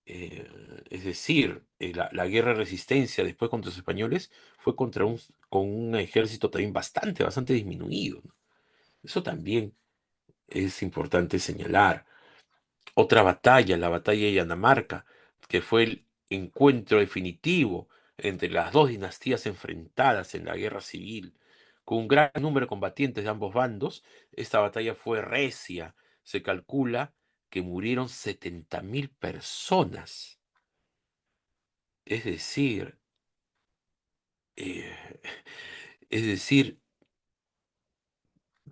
Es decir, la guerra de resistencia después contra los españoles fue con un ejército también bastante disminuido, ¿no? Eso también es importante señalar. Otra batalla, la batalla de Yanamarca, que fue el encuentro definitivo entre las dos dinastías enfrentadas en la guerra civil, con un gran número de combatientes de ambos bandos. Esta batalla fue recia. Se calcula que murieron 70.000 personas. Es decir, eh, es decir,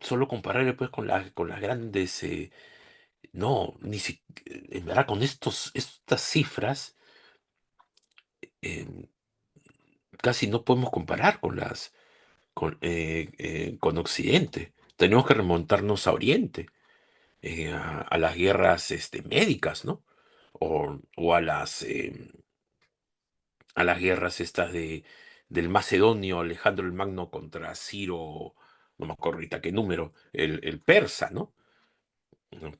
solo compararle pues con las grandes, no, en verdad con estas cifras, eh, casi no podemos comparar con Occidente. Tenemos que remontarnos a Oriente, a las guerras médicas, ¿no? O a las guerras estas del Macedonio Alejandro el Magno contra Ciro, no me acuerdo ahorita qué número, el persa, ¿no?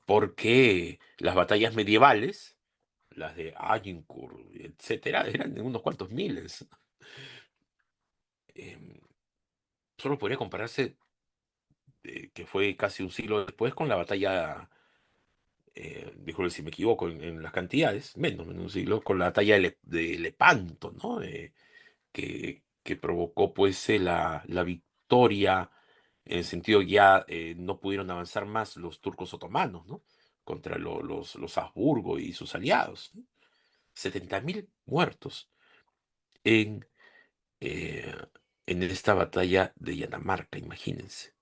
Porque las batallas medievales, las de Agincourt, etcétera, eran de unos cuantos miles. Em, Solo podría compararse, que fue casi un siglo después, con la batalla, disculpe si me equivoco en las cantidades, menos de un siglo, con la batalla de Lepanto, ¿no? Que provocó pues la victoria, en el sentido ya no pudieron avanzar más los turcos otomanos, ¿no? Contra los Habsburgo y sus aliados, ¿no? 70.000 muertos en, eh, en esta batalla de Yanamarca, imagínense.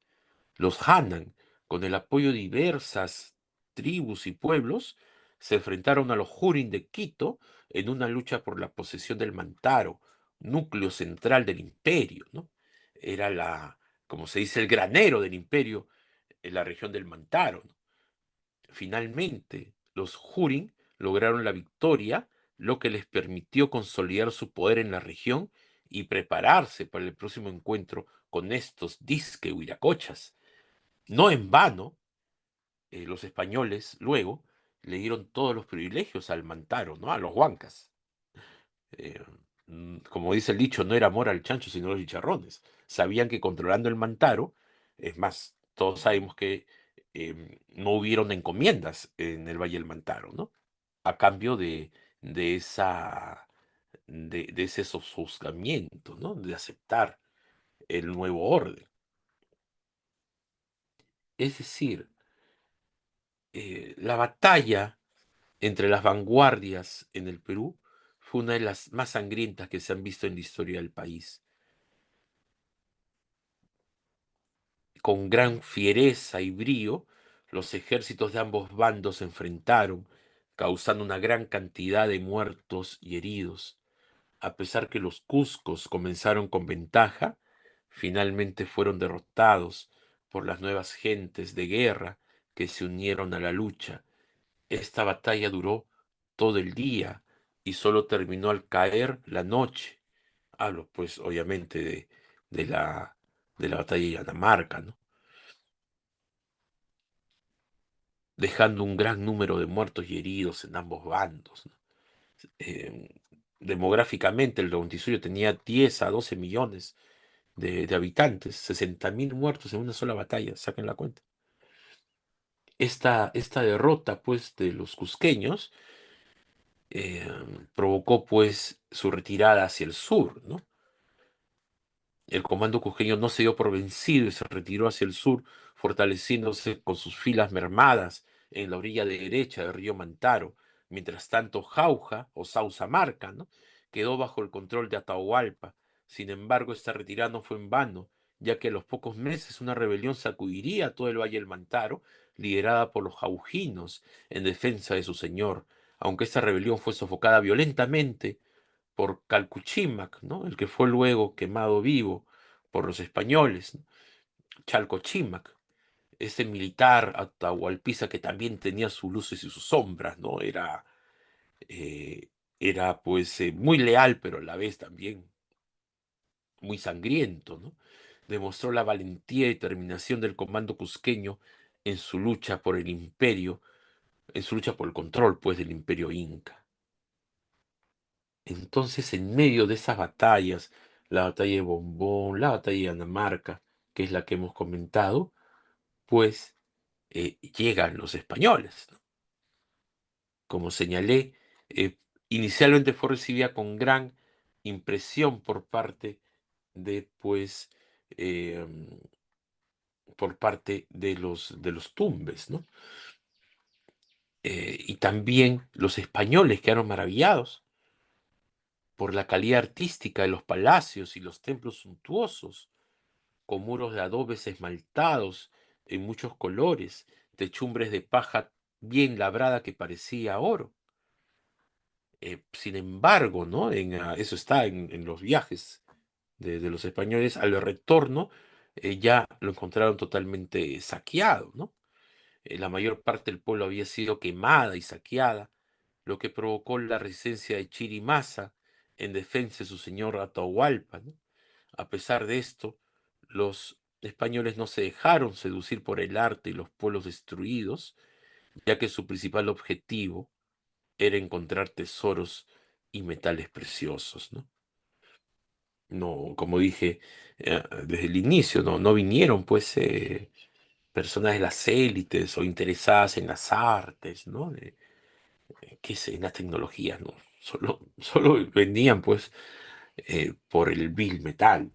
Los Hanan, con el apoyo de diversas tribus y pueblos, se enfrentaron a los Hurin de Quito en una lucha por la posesión del Mantaro, núcleo central del imperio, ¿no? Era como se dice, el granero del imperio en la región del Mantaro, ¿no? Finalmente, los Hurin lograron la victoria, lo que les permitió consolidar su poder en la región y prepararse para el próximo encuentro con estos disque huiracochas. No en vano, los españoles luego le dieron todos los privilegios al Mantaro, ¿no? A los huancas. Eh, Como dice el dicho, no era amor al chancho, sino los chicharrones. Sabían que controlando el Mantaro, es más, todos sabemos que no hubieron encomiendas en el Valle del Mantaro, ¿no? A cambio de esa, de ese sosuzgamiento, ¿no? De aceptar el nuevo orden. Es decir, la batalla entre las vanguardias en el Perú fue una de las más sangrientas que se han visto en la historia del país. Con gran fiereza y brío, los ejércitos de ambos bandos se enfrentaron, causando una gran cantidad de muertos y heridos. A pesar que los Cuscos comenzaron con ventaja, finalmente fueron derrotados por las nuevas gentes de guerra que se unieron a la lucha. Esta batalla duró todo el día y solo terminó al caer la noche. Hablo, pues, obviamente de la, de la batalla de Yanamarca, ¿no? Dejando un gran número de muertos y heridos en ambos bandos, ¿no? Eh, Demográficamente, el Rautisuyo tenía 10 a 12 millones de habitantes, 60.000 muertos en una sola batalla, saquen la cuenta. Esta derrota, pues, de los cusqueños eh, provocó, pues, su retirada hacia el sur, ¿no? El comando cusqueño no se dio por vencido y se retiró hacia el sur, fortaleciéndose con sus filas mermadas en la orilla derecha del río Mantaro. Mientras tanto, Jauja o Sausamarca, ¿no? Quedó bajo el control de Atahualpa. Sin embargo, esta retirada no fue en vano, ya que a los pocos meses una rebelión sacudiría todo el Valle del Mantaro, liderada por los jaujinos en defensa de su señor. Aunque esta rebelión fue sofocada violentamente por Calcuchímac, ¿no? El que fue luego quemado vivo por los españoles, ¿no? Chalcochímac, este militar atahualpiza que también tenía sus luces y sus sombras, ¿no? Eh, Era pues muy leal, pero a la vez también muy sangriento, ¿no? Demostró la valentía y determinación del comando cusqueño en su lucha por el imperio, en su lucha por el control, pues, del imperio inca. Entonces, en medio de esas batallas, la batalla de Bombón, la batalla de Anamarca, que es la que hemos comentado, pues llegan los españoles, ¿no? Como señalé, inicialmente fue recibida con gran impresión por parte de, pues, eh, por parte de los tumbes, ¿no? Y también los españoles quedaron maravillados por la calidad artística de los palacios y los templos suntuosos con muros de adobes esmaltados en muchos colores, techumbres de paja bien labrada que parecía oro. Sin embargo, ¿no? Eso está en los viajes de los españoles. Al retorno ya lo encontraron totalmente saqueado, ¿no? La mayor parte del pueblo había sido quemada y saqueada, lo que provocó la resistencia de Chirimasa en defensa de su señor Atahualpa, ¿no? A pesar de esto, los españoles no se dejaron seducir por el arte y los pueblos destruidos, ya que su principal objetivo era encontrar tesoros y metales preciosos, ¿no? No, como dije desde el inicio, no vinieron pues personas de las élites o interesadas en las artes, ¿no? ¿Qué sé? En las tecnologías, ¿no? Solo venían pues por el vil metal.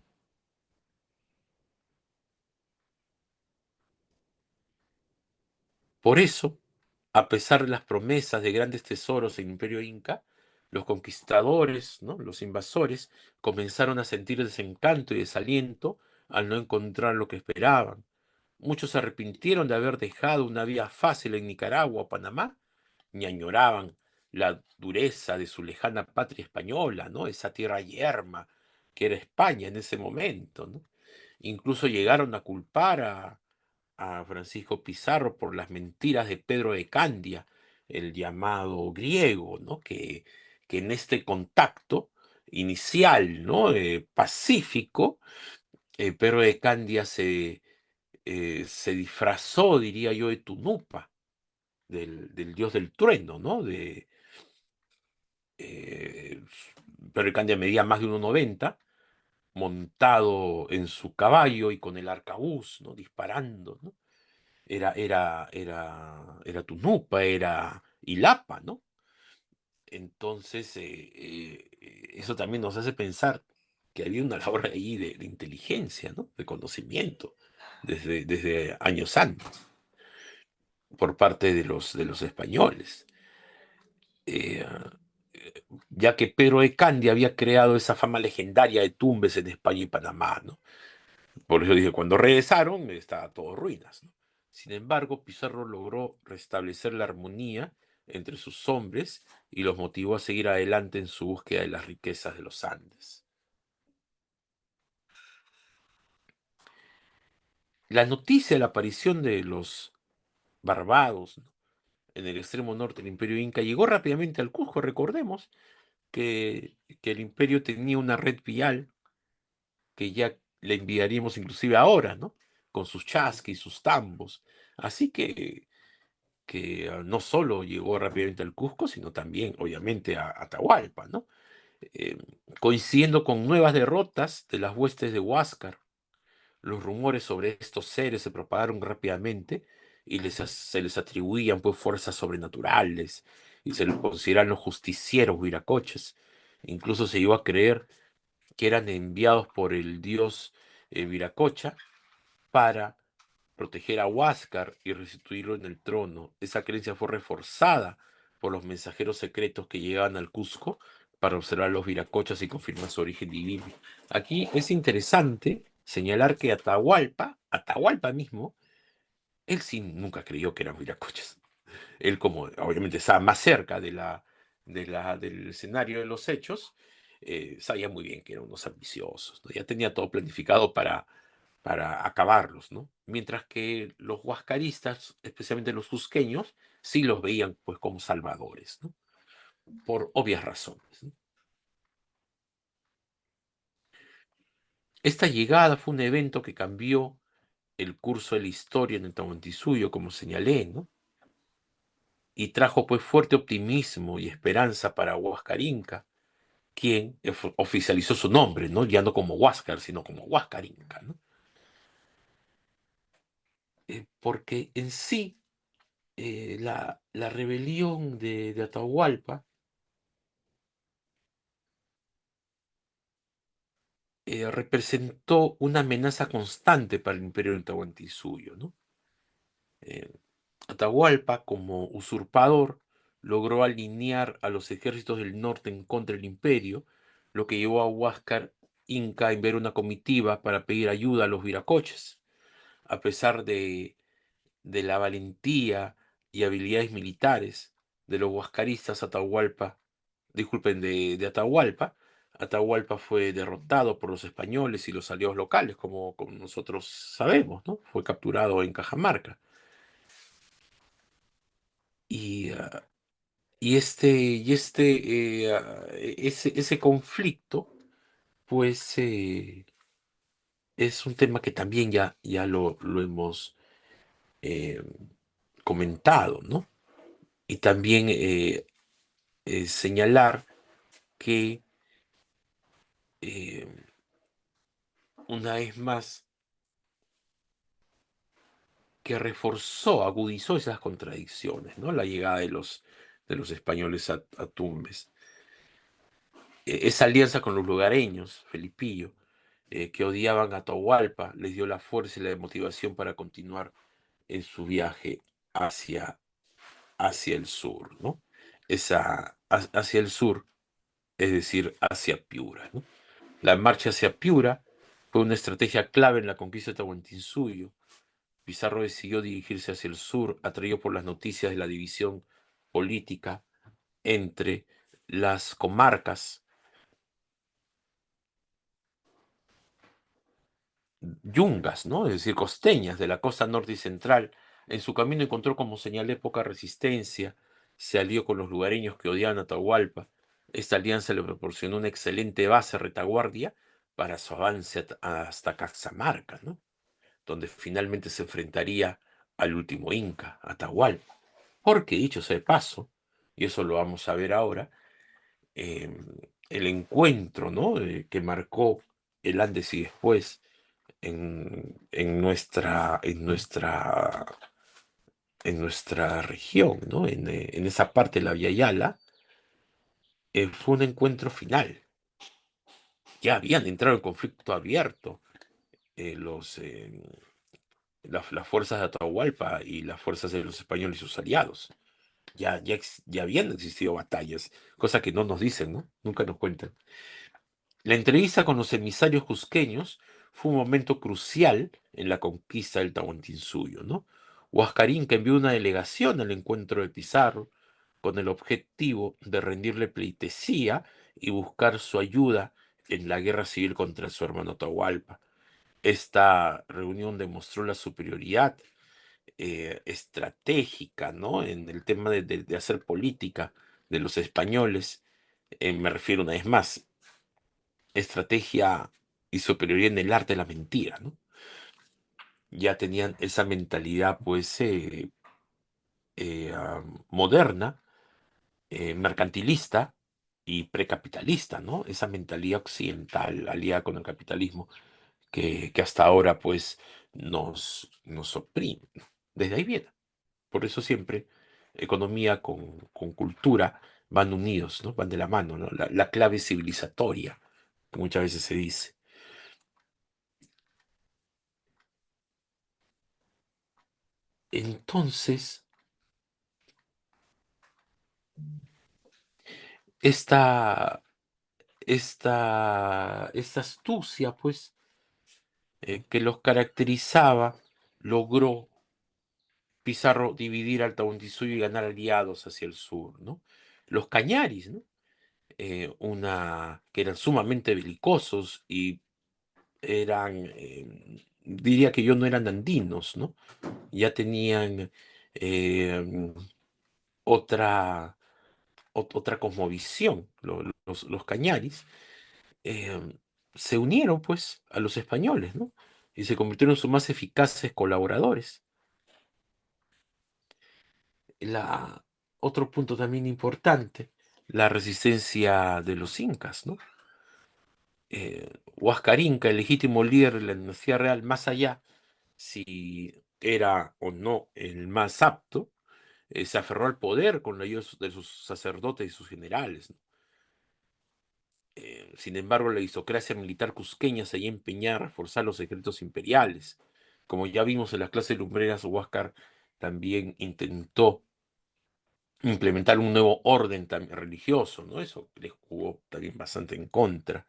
Por eso, a pesar de las promesas de grandes tesoros en el Imperio Inca, los conquistadores, ¿no? Los invasores, comenzaron a sentir desencanto y desaliento al no encontrar lo que esperaban. Muchos se arrepintieron de haber dejado una vía fácil en Nicaragua o Panamá, ni añoraban la dureza de su lejana patria española, ¿no? Esa tierra yerma que era España en ese momento, ¿no? Incluso llegaron a culpar a Francisco Pizarro por las mentiras de Pedro de Candia, el llamado griego, ¿no? Que en este contacto inicial, ¿no? Pacífico, Pedro de Candia se disfrazó, diría yo, de Tunupa, del dios del trueno, ¿no? Eh, Pedro de Candia medía más de 1,90, montado en su caballo y con el arcabuz, ¿no? Disparando, ¿no? Era Tunupa, era Ilapa, ¿no? Entonces, eso también nos hace pensar que había una labor ahí de inteligencia, ¿no? De conocimiento, desde años antes, por parte de los españoles. Eh, ya que Pedro de Candia había creado esa fama legendaria de Tumbes en España y Panamá, ¿no? Por eso dije, cuando regresaron, estaba todo ruinas, ¿no? Sin embargo, Pizarro logró restablecer la armonía entre sus hombres y los motivó a seguir adelante en su búsqueda de las riquezas de los Andes. La noticia de la aparición de los Barbados, ¿no?, en el extremo norte del Imperio Inca llegó rápidamente al Cusco. Recordemos que el imperio tenía una red vial que ya le enviaríamos inclusive ahora, ¿no? Con sus chasquis, sus tambos. Así que no solo llegó rápidamente al Cusco, sino también, obviamente, a Atahualpa, ¿no? Eh, Coincidiendo con nuevas derrotas de las huestes de Huáscar, los rumores sobre estos seres se propagaron rápidamente y se les atribuían pues fuerzas sobrenaturales y se les consideraron los justicieros viracoches. Incluso se llegó a creer que eran enviados por el dios Viracocha para proteger a Huáscar y restituirlo en el trono. Esa creencia fue reforzada por los mensajeros secretos que llegaban al Cusco para observar los viracochas y confirmar su origen divino. Aquí es interesante señalar que Atahualpa mismo, él sí nunca creyó que eran viracochas. Él, como obviamente estaba más cerca del escenario de los hechos, sabía muy bien que eran unos ambiciosos, ¿no? Ya tenía todo planificado para acabarlos, ¿no? Mientras que los huascaristas, especialmente los cusqueños, sí los veían pues como salvadores, ¿no? Por obvias razones, ¿no? Esta llegada fue un evento que cambió el curso de la historia en el Tahuantinsuyo, como señalé, ¿no? Y trajo pues fuerte optimismo y esperanza para Huáscar Inca, quien oficializó su nombre, ¿no? Ya no como Huáscar, sino como Huáscar Inca, ¿no? Porque en sí, la rebelión de Atahualpa representó una amenaza constante para el imperio del Tahuantinsuyo, ¿no? Eh, Atahualpa, como usurpador, logró alinear a los ejércitos del norte en contra del imperio, lo que llevó a Huáscar Inca a enviar una comitiva para pedir ayuda a los viracoches. A pesar de la valentía y habilidades militares de los huascaristas, de Atahualpa, Atahualpa fue derrotado por los españoles y los aliados locales, como nosotros sabemos, ¿no? Fue capturado en Cajamarca. Y, ah, ese conflicto, pues, es un tema que también ya lo hemos eh, comentado, ¿no? Y también señalar que eh, una vez más, que reforzó, agudizó esas contradicciones, ¿no? La llegada de los españoles a Tumbes. Esa alianza con los lugareños, Felipillo, que odiaban a Atahualpa, les dio la fuerza y la motivación para continuar en su viaje hacia, hacia el sur, ¿no? Hacia el sur, es decir, hacia Piura, ¿no? La marcha hacia Piura fue una estrategia clave en la conquista de Tahuantinsuyo. Pizarro decidió dirigirse hacia el sur, atraído por las noticias de la división política entre las comarcas yungas, ¿no? Es decir, costeñas de la costa norte y central. En su camino encontró, como señalé, poca resistencia, se alió con los lugareños que odiaban a Atahualpa Esta alianza le proporcionó una excelente base retaguardia para su avance hasta Caxamarca, ¿no? Donde finalmente se enfrentaría al último Inca, Atahualpa. Porque dicho sea de paso, y eso lo vamos a ver ahora, em, el encuentro, ¿no? Que marcó el antes y después en nuestra región, ¿no? En esa parte de la Via Yala, fue un encuentro final. Ya habían entrado en conflicto abierto las fuerzas de Atahualpa y las fuerzas de los españoles y sus aliados. Ya habían existido batallas, cosa que no nos dicen, ¿no? Nunca nos cuentan. La entrevista con los emisarios cusqueños fue un momento crucial en la conquista del Tahuantinsuyo, ¿no? Huascarín, que envió una delegación al encuentro de Pizarro con el objetivo de rendirle pleitesía y buscar su ayuda en la guerra civil contra su hermano Atahualpa. Esta reunión demostró la superioridad estratégica, ¿no? En el tema de hacer política de los españoles. Me refiero una vez más, estrategia y superioridad en el arte de la mentira, ¿no? Ya tenían esa mentalidad, pues, moderna, mercantilista y precapitalista, ¿no? Esa mentalidad occidental aliada con el capitalismo que hasta ahora, pues, nos oprime, ¿no? Desde ahí viene. Por eso siempre economía con cultura van unidos, ¿no? Van de la mano, ¿no? La clave civilizatoria, que muchas veces se dice. Entonces, esta, esta astucia, pues, que los caracterizaba, logró Pizarro dividir al Tahuantinsuyo y ganar aliados hacia el sur, ¿no? Los Cañaris, ¿no? Que eran sumamente belicosos y diría que yo no eran andinos, ¿no? Ya tenían eh, otra, otra cosmovisión, los Cañaris, eh, se unieron pues a los españoles, ¿no? Y se convirtieron en sus más eficaces colaboradores. La, Otro punto también importante, la resistencia de los incas, ¿no? Huáscar Inca, el legítimo líder de la dinastía real, más allá si era o no el más apto, se aferró al poder con la ayuda de sus sacerdotes y sus generales, ¿no? Sin embargo, la aristocracia militar cusqueña se había empeñada a reforzar los secretos imperiales. Como ya vimos en las clases lumbreras, Huáscar también intentó implementar un nuevo orden también religioso, ¿no? Eso les jugó también bastante en contra.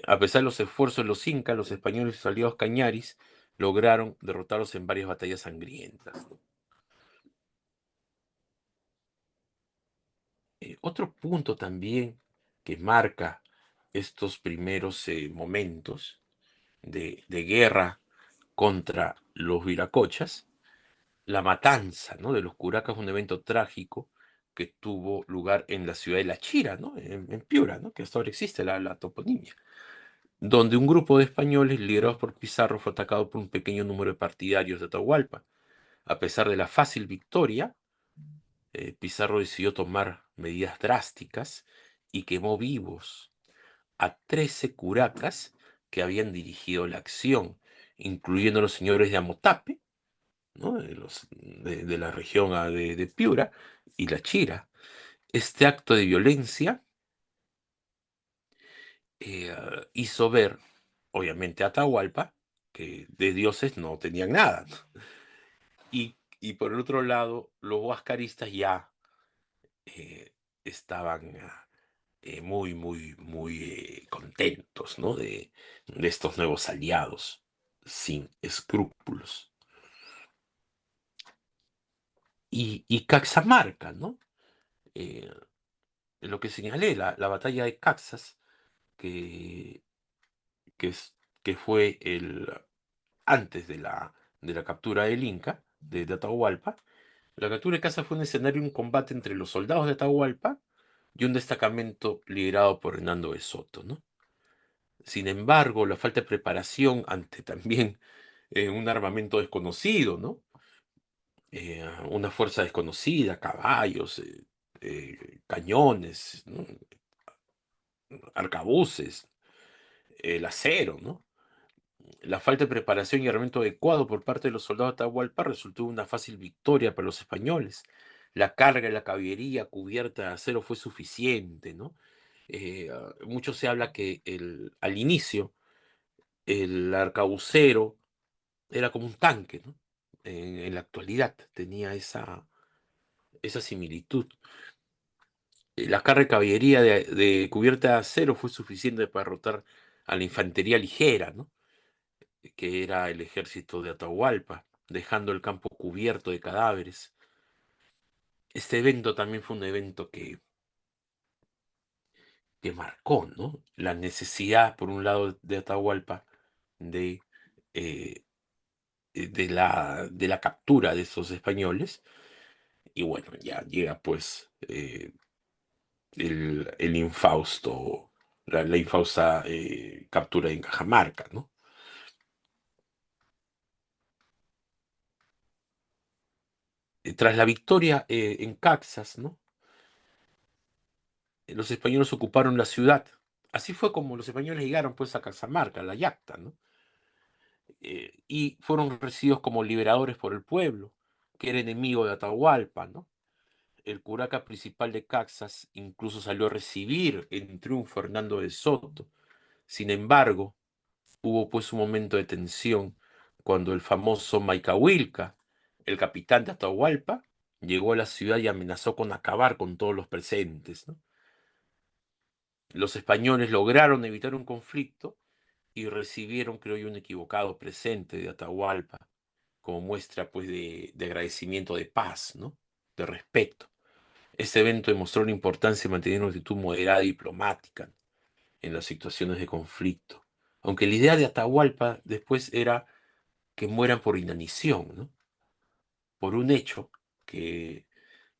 A pesar de los esfuerzos de los incas, los españoles y sus aliados cañaris lograron derrotarlos en varias batallas sangrientas, ¿no? Otro punto también que marca estos primeros momentos de guerra contra los viracochas, la matanza, ¿no? De los curacas, un evento trágico que tuvo lugar en la ciudad de La Chira, ¿no? En Piura, ¿no? Que hasta ahora existe la toponimia, donde un grupo de españoles liderados por Pizarro fue atacado por un pequeño número de partidarios de Atahualpa. A pesar de la fácil victoria, Pizarro decidió tomar medidas drásticas y quemó vivos a 13 curacas que habían dirigido la acción, incluyendo los señores de Amotape, ¿no? De la región de Piura y La Chira. Este acto de violencia hizo ver, obviamente, a Atahualpa que de dioses no tenían nada, ¿no? Y por el otro lado, los huascaristas ya eh, estaban muy contentos, ¿no? De estos nuevos aliados, sin escrúpulos. Y Caxamarca, ¿no? Eh, lo que señalé, la batalla de Caxas, que, que, es, que fue antes de la captura del Inca, de Atahualpa. La captura de Caxas fue un escenario, un combate entre los soldados de Atahualpa y un destacamento liderado por Hernando de Soto, ¿no? Sin embargo, la falta de preparación ante también un armamento desconocido, ¿no? Una fuerza desconocida, caballos, cañones, ¿no? Arcabuces, el acero, ¿no? La falta de preparación y armamento adecuado por parte de los soldados de Atahualpa resultó una fácil victoria para los españoles. La carga de la caballería cubierta de acero fue suficiente, ¿no? Mucho se habla que al inicio el arcabucero era como un tanque, ¿no? En la actualidad tenía esa similitud. La carga de caballería de cubierta de acero fue suficiente para derrotar a la infantería ligera, ¿no? Que era el ejército de Atahualpa, dejando el campo cubierto de cadáveres. Este evento también fue un evento que marcó, ¿no? La necesidad, por un lado, de Atahualpa de, eh, de la captura de esos españoles. Y bueno, ya llega pues el infausto, la infausta captura en Cajamarca, ¿no? Tras la victoria en Caxas, ¿no? Los españoles ocuparon la ciudad. Así fue como los españoles llegaron pues a Cajamarca, a la Yacta, ¿no? Y fueron recibidos como liberadores por el pueblo, que era enemigo de Atahualpa, ¿no? El curaca principal de Caxas incluso salió a recibir en triunfo a Hernando de Soto. Sin embargo, hubo pues un momento de tensión cuando el famoso Maicahuilca, el capitán de Atahualpa, llegó a la ciudad y amenazó con acabar con todos los presentes, ¿no? Los españoles lograron evitar un conflicto y recibieron, creo yo, un equivocado presente de Atahualpa como muestra pues de agradecimiento de paz, ¿no? De respeto. Este evento demostró la importancia de mantener una actitud moderada y diplomática en las situaciones de conflicto. Aunque la idea de Atahualpa después era que mueran por inanición, ¿no? Por un hecho que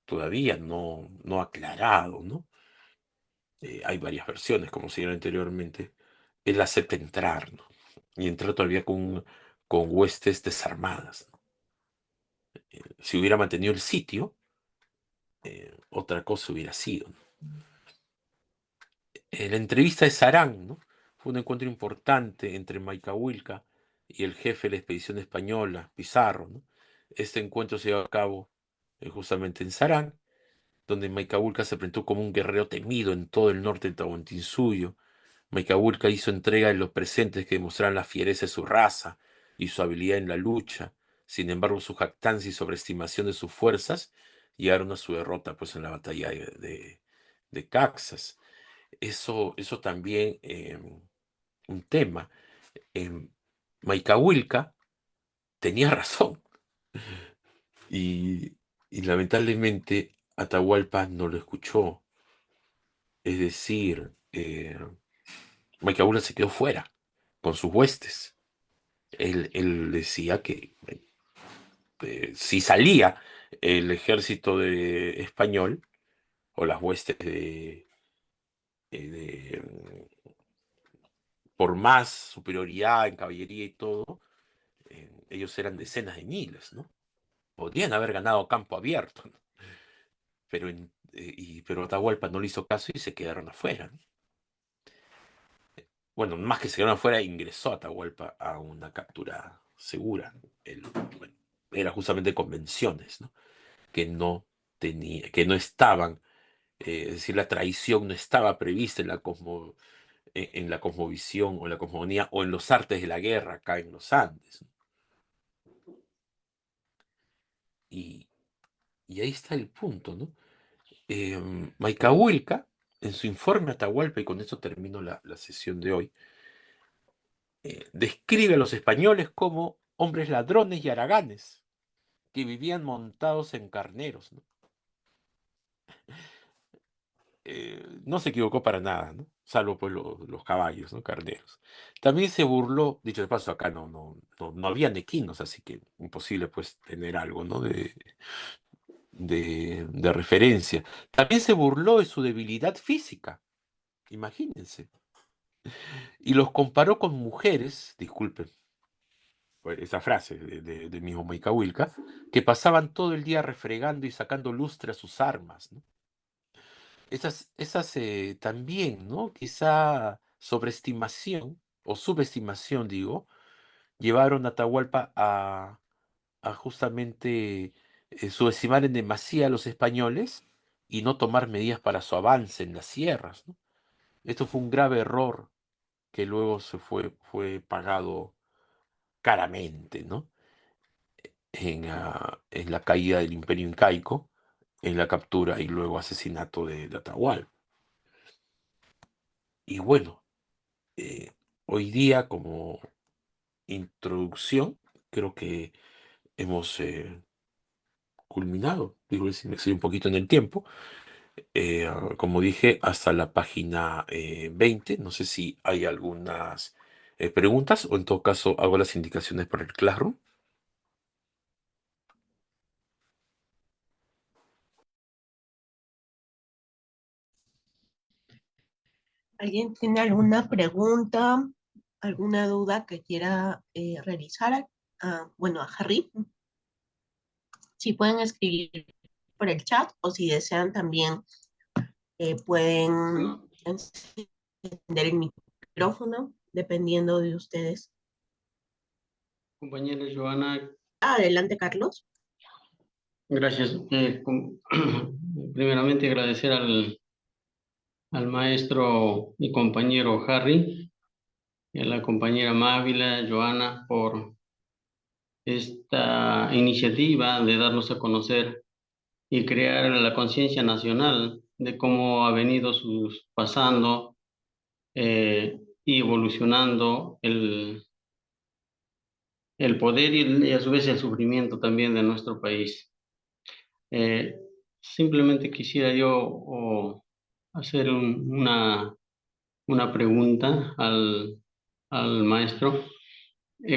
todavía no aclarado, ¿no? Hay varias versiones, como se dio anteriormente. Él acepta entrar, ¿no? Y entra todavía con huestes desarmadas, ¿no? Si hubiera mantenido el sitio, otra cosa hubiera sido, ¿no? La entrevista de Sarán, ¿no? Fue un encuentro importante entre Maicahuilca y el jefe de la expedición española, Pizarro, ¿no? Este encuentro se llevó a cabo justamente en Sarán, donde Maicahuilca se presentó como un guerrero temido en todo el norte de Tahuantinsuyo. Maicahuilca hizo entrega de los presentes que demostraran la fiereza de su raza y su habilidad en la lucha. Sin embargo, su jactancia y sobreestimación de sus fuerzas llegaron a su derrota pues, en la batalla de Caxas. Eso también un tema. Eh, Maicahuilca tenía razón y, y lamentablemente Atahualpa no lo escuchó. Es decir, Maicahuilca se quedó fuera con sus huestes. Él decía que si salía el ejército español o las huestes por más superioridad en caballería y todo, ellos eran decenas de miles, ¿no? Podrían haber ganado campo abierto, ¿no? Pero Atahualpa no le hizo caso y se quedaron afuera, ¿no? Bueno, más que se quedaron afuera, ingresó Atahualpa a una captura segura. Bueno, era justamente convenciones, ¿no? Que no estaban, es decir, la traición no estaba prevista en la cosmovisión o en la cosmogonía o en los artes de la guerra acá en los Andes, ¿no? Y, y ahí está el punto, ¿no? Maicahuilca, en su informe a Atahualpa, y con eso termino la sesión de hoy, describe a los españoles como hombres ladrones y haraganes que vivían montados en carneros, ¿no? No se equivocó para nada, ¿no? Salvo pues los caballos, ¿no? Carneros. También se burló, dicho de paso, acá no había equinos, así que imposible pues tener algo, ¿no? de referencia. También se burló de su debilidad física, imagínense, y los comparó con mujeres, disculpen pues, esa frase de mi Wilca, que pasaban todo el día refregando y sacando lustre a sus armas, ¿no? Esas también, ¿no? Quizá sobreestimación o subestimación, digo, llevaron a Atahualpa a justamente subestimar en demasía a los españoles y no tomar medidas para su avance en las sierras, ¿no? Esto fue un grave error que luego fue pagado caramente, ¿no? En la caída del Imperio Incaico, en la captura y luego asesinato de Atahualpa. Y bueno, eh, hoy día como introducción, creo que hemos culminado, digo, si me excedí un poquito en el tiempo, como dije, hasta la página 20. No sé si hay algunas preguntas o en todo caso hago las indicaciones para el Classroom. ¿Alguien tiene alguna pregunta, alguna duda que quiera realizar? Bueno, a Harry, si pueden escribir por el chat o si desean también pueden encender el micrófono, dependiendo de ustedes. Compañera Joana, Adelante, Carlos. gracias. Primeramente agradecer al maestro y compañero Harry y a la compañera Mávila, Joana, por esta iniciativa de darnos a conocer y crear la conciencia nacional de cómo ha venido pasando y evolucionando el poder y a su vez el sufrimiento también de nuestro país. Eh, Simplemente quisiera yo hacer una pregunta al maestro.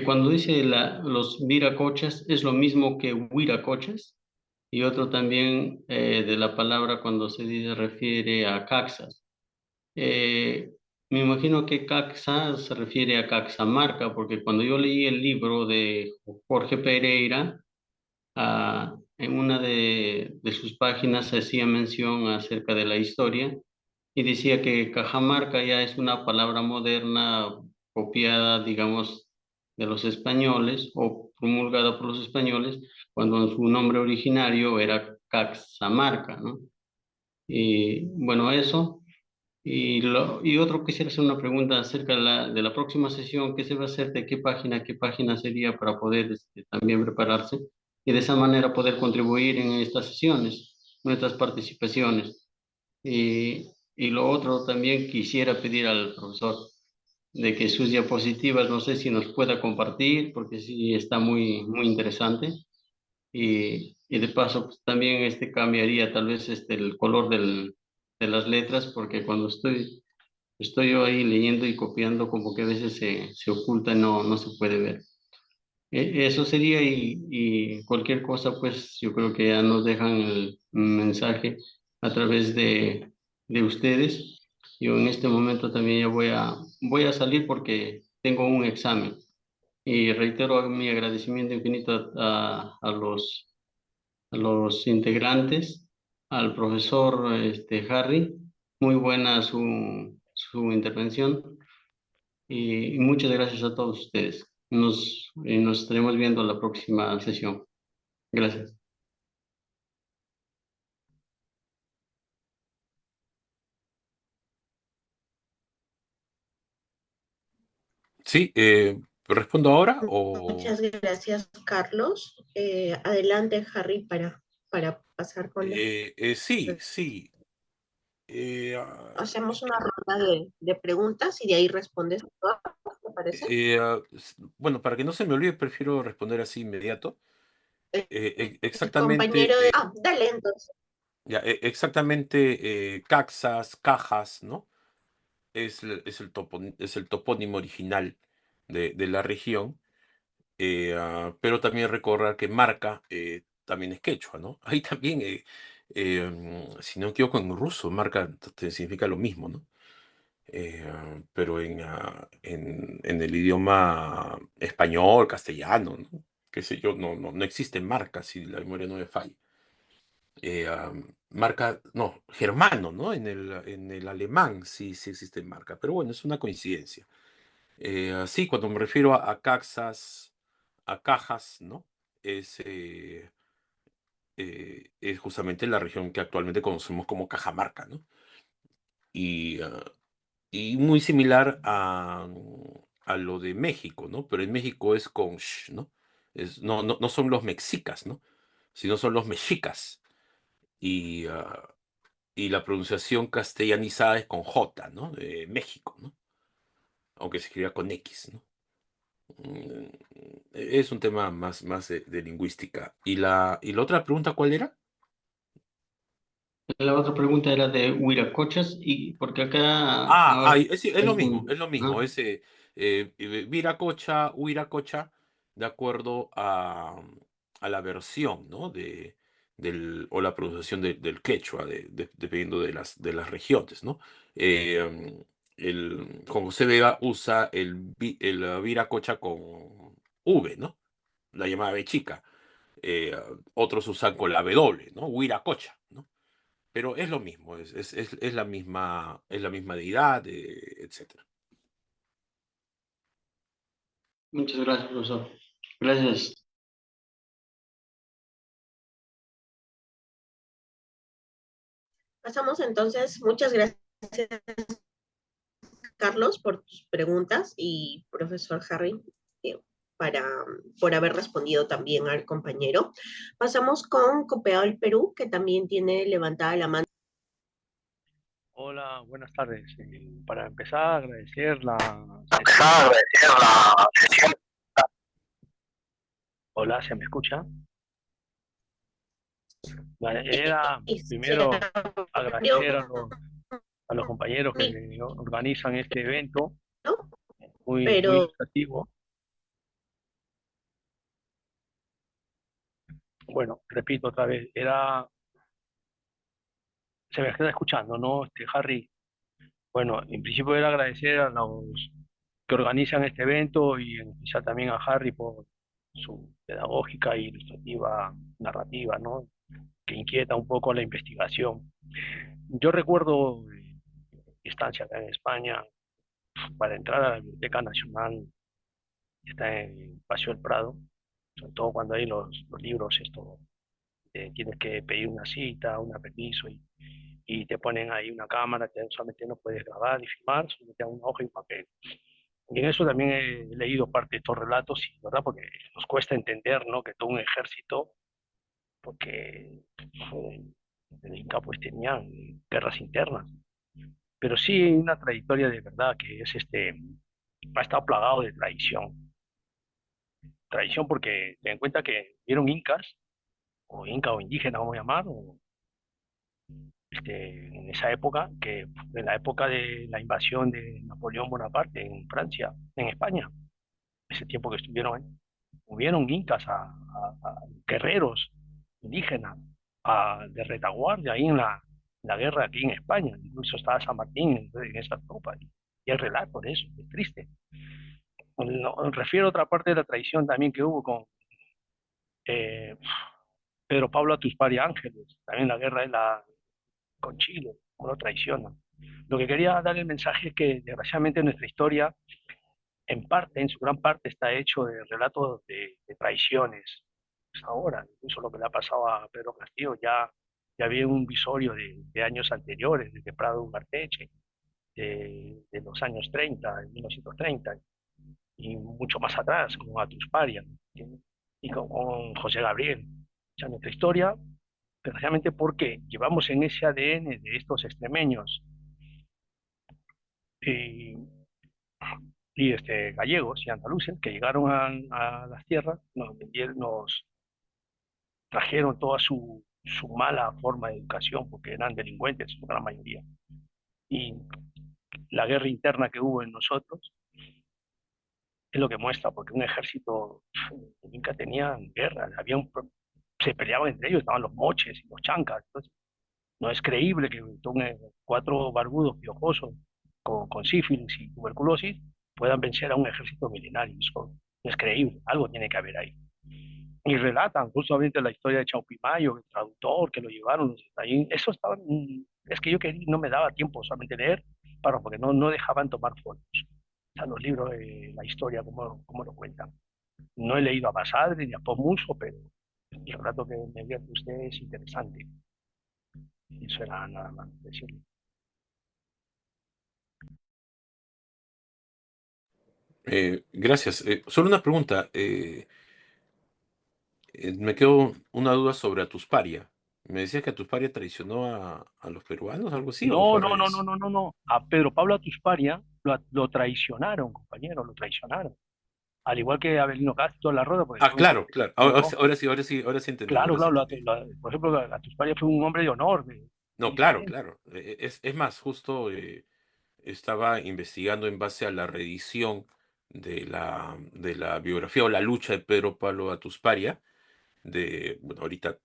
Cuando dice los viracochas, ¿es lo mismo que huiracochas? Y otro también de la palabra cuando refiere a caxas. Eh, Me imagino que Caxa se refiere a Caxamarca, porque cuando yo leí el libro de Jorge Pereira, en una de sus páginas se hacía mención acerca de la historia y decía que Cajamarca ya es una palabra moderna copiada, digamos, de los españoles o promulgada por los españoles, cuando su nombre originario era Caxamarca, ¿no? Y bueno, eso. Y otro, quisiera hacer una pregunta acerca de la próxima sesión, ¿qué se va a hacer? ¿De qué página sería para poder también prepararse? Y de esa manera poder contribuir en estas sesiones, en estas participaciones. Y lo otro, también quisiera pedir al profesor de que sus diapositivas, no sé si nos pueda compartir, porque sí está muy interesante. Y de paso, pues, también cambiaría tal vez el color de las letras, porque cuando estoy yo ahí leyendo y copiando, como que a veces se oculta y no se puede ver. Eso sería y cualquier cosa, pues yo creo que ya nos dejan el mensaje a través de ustedes. Yo en este momento también ya voy a salir porque tengo un examen. Y reitero mi agradecimiento infinito a los integrantes, al profesor Harry. Muy buena su intervención y muchas gracias a todos ustedes. Nos estaremos viendo en la próxima sesión. Gracias. Sí, ¿respondo ahora o...? Muchas gracias, Carlos. Adelante, Harry, para pasar con la... Sí, sí. Ah, Hacemos una ronda de preguntas y de ahí respondes todas, ¿te parece? bueno, para que no se me olvide, prefiero responder así inmediato. El compañero Exactamente, dale entonces. caxas, cajas, ¿no? Es el topónimo original de la región, pero también recordar que marca también es quechua, ¿no? Ahí también, si no me equivoco, en ruso marca significa lo mismo, ¿no? Pero en el idioma español, castellano, ¿no? Qué sé yo, no existe marca, si la memoria no me falla. Marca, no, germano, ¿no? En el alemán sí existe marca, pero bueno, es una coincidencia. Sí, cuando me refiero a caxas, a cajas, ¿no? Es, es justamente la región que actualmente conocemos como Cajamarca, ¿no? Y, y muy similar a lo de México, ¿no? Pero en México es con sh, ¿no? No son los mexicas, ¿no? Sino son los mexicas. Y, y la pronunciación castellanizada es con J, ¿no? De México, ¿no? Aunque se escriba con X, ¿no? Mm, Es un tema más de lingüística. ¿Y la otra pregunta cuál era? La otra pregunta era de Huiracochas, y porque acá ahora Ay, es lo hay mismo, es lo mismo. ajá, Es Viracocha, Huiracocha, de acuerdo a la versión, ¿no? O la pronunciación del quechua, dependiendo de las regiones, ¿no? Juan José Vega usa el Viracocha con V, ¿no? La llamada B chica. Eh, Otros usan con la W, ¿no? Huiracocha, ¿no? Pero es lo mismo, es la misma deidad, etcétera. muchas gracias, profesor. Gracias. Pasamos entonces, muchas gracias Carlos por tus preguntas y profesor Harry eh, para, por haber respondido también al compañero. Pasamos con Copeado del Perú, que también tiene levantada la mano. Hola, buenas tardes. Para empezar, agradecer la sesión. Empezar a agradecer la sesión. Hola, ¿se me escucha? Vale, era primero Quisiera agradecer a los compañeros que organizan este evento, muy, muy pero ilustrativo. Bueno, repito otra vez, se me queda escuchando, ¿no? Harry, bueno, en principio era agradecer a los que organizan este evento y en especial también a Harry por su pedagógica e ilustrativa narrativa, ¿no? Que inquieta un poco la investigación. Yo recuerdo mi estancia acá en España para entrar a la Biblioteca Nacional, que está en Paseo del Prado, sobre todo cuando hay los libros, esto, tienes que pedir una cita, un permiso y te ponen ahí una cámara que solamente no puedes grabar ni filmar, solamente una hoja y un papel. Y en eso también he leído parte de estos relatos, y, ¿verdad? Porque nos cuesta entender, ¿no? Que todo un ejército, porque el Inca pues tenían guerras internas, pero sí hay una trayectoria de verdad que es ha estado plagado de traición. Traición porque ten en cuenta que vieron incas, o inca o indígenas, vamos a llamar, o, en esa época, que en la época de la invasión de Napoleón Bonaparte en Francia, en España, ese tiempo que estuvieron ahí, hubieron incas a guerreros indígenas de retaguardia ahí en la guerra aquí en España. Incluso estaba San Martín en esa tropa. Y el relato de eso es triste. No, refiero a otra parte de la traición también que hubo con eh, Pedro Pablo Atuspari Ángeles, también la guerra con Chile, como lo traicionan. Lo que quería dar el mensaje es que desgraciadamente nuestra historia, en parte, en su gran parte, está hecho de relatos de traiciones. Pues ahora, incluso lo que le ha pasado a Pedro Castillo, ya había un visorio de años anteriores, de Prado Ugarteche, de los años 30, de 1930, y mucho más atrás, como Atusparia, ¿entiendes? Y con José Gabriel. O sea, nuestra historia, desgraciadamente, porque llevamos en ese ADN de estos extremeños y, gallegos y andaluces que llegaron a las tierras, nos trajeron toda su mala forma de educación, porque eran delincuentes, su gran mayoría. Y la guerra interna que hubo en nosotros es lo que muestra, porque un ejército nunca tenía guerra, se peleaban entre ellos, estaban los moches y los chancas. Entonces, no es creíble que cuatro barbudos piojosos con sífilis y tuberculosis puedan vencer a un ejército milenario. Eso no es creíble, algo tiene que haber ahí. Y relatan justamente la historia de Chaupimayo, el traductor que lo llevaron ahí. Eso estaba, es que yo quería, no me daba tiempo solamente leer, porque no dejaban tomar fotos. O sea, los libros de la historia, como lo cuentan. No he leído a Basadre ni a Pomuso, pero el relato que me dio usted es interesante. Eso era nada más decirle. Gracias. Solo una pregunta. Me quedó una duda sobre Atusparia. ¿Me decías que Atusparia traicionó a los peruanos, algo así, o No, fue al no, no, no, revés? no, no, no. A Pedro Pablo Atusparia lo traicionaron, compañero, lo traicionaron. Al igual que a Abelino Castro La Roda, porque Ah, son, claro, claro. no, Ahora sí entendí, claro, ahora sí claro, entendí. por ejemplo, Atusparia fue un hombre de honor, No, claro, diferente. claro. Es más, justo estaba investigando en base a la reedición de la biografía o la lucha de Pedro Pablo Atusparia, bueno, ahorita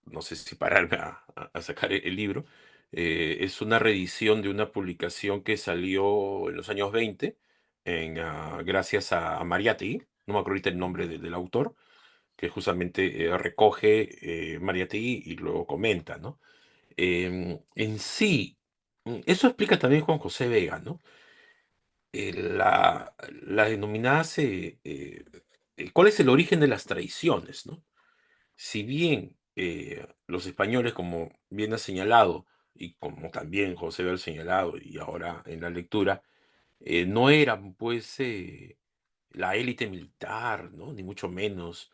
no sé si pararme a sacar el libro. Es una reedición de una publicación que salió en los años 20 gracias a Mariátegui, no me acuerdo ahorita el nombre del autor, que justamente recoge Mariátegui y luego comenta, ¿no? En sí, eso explica también Juan José Vega, ¿no? Las denominadas, ¿cuál es el origen de las traiciones, ¿no? Si bien los españoles, como bien ha señalado, y como también José Vega ha señalado, y ahora en la lectura, no eran pues la élite militar, ¿no? Ni mucho menos,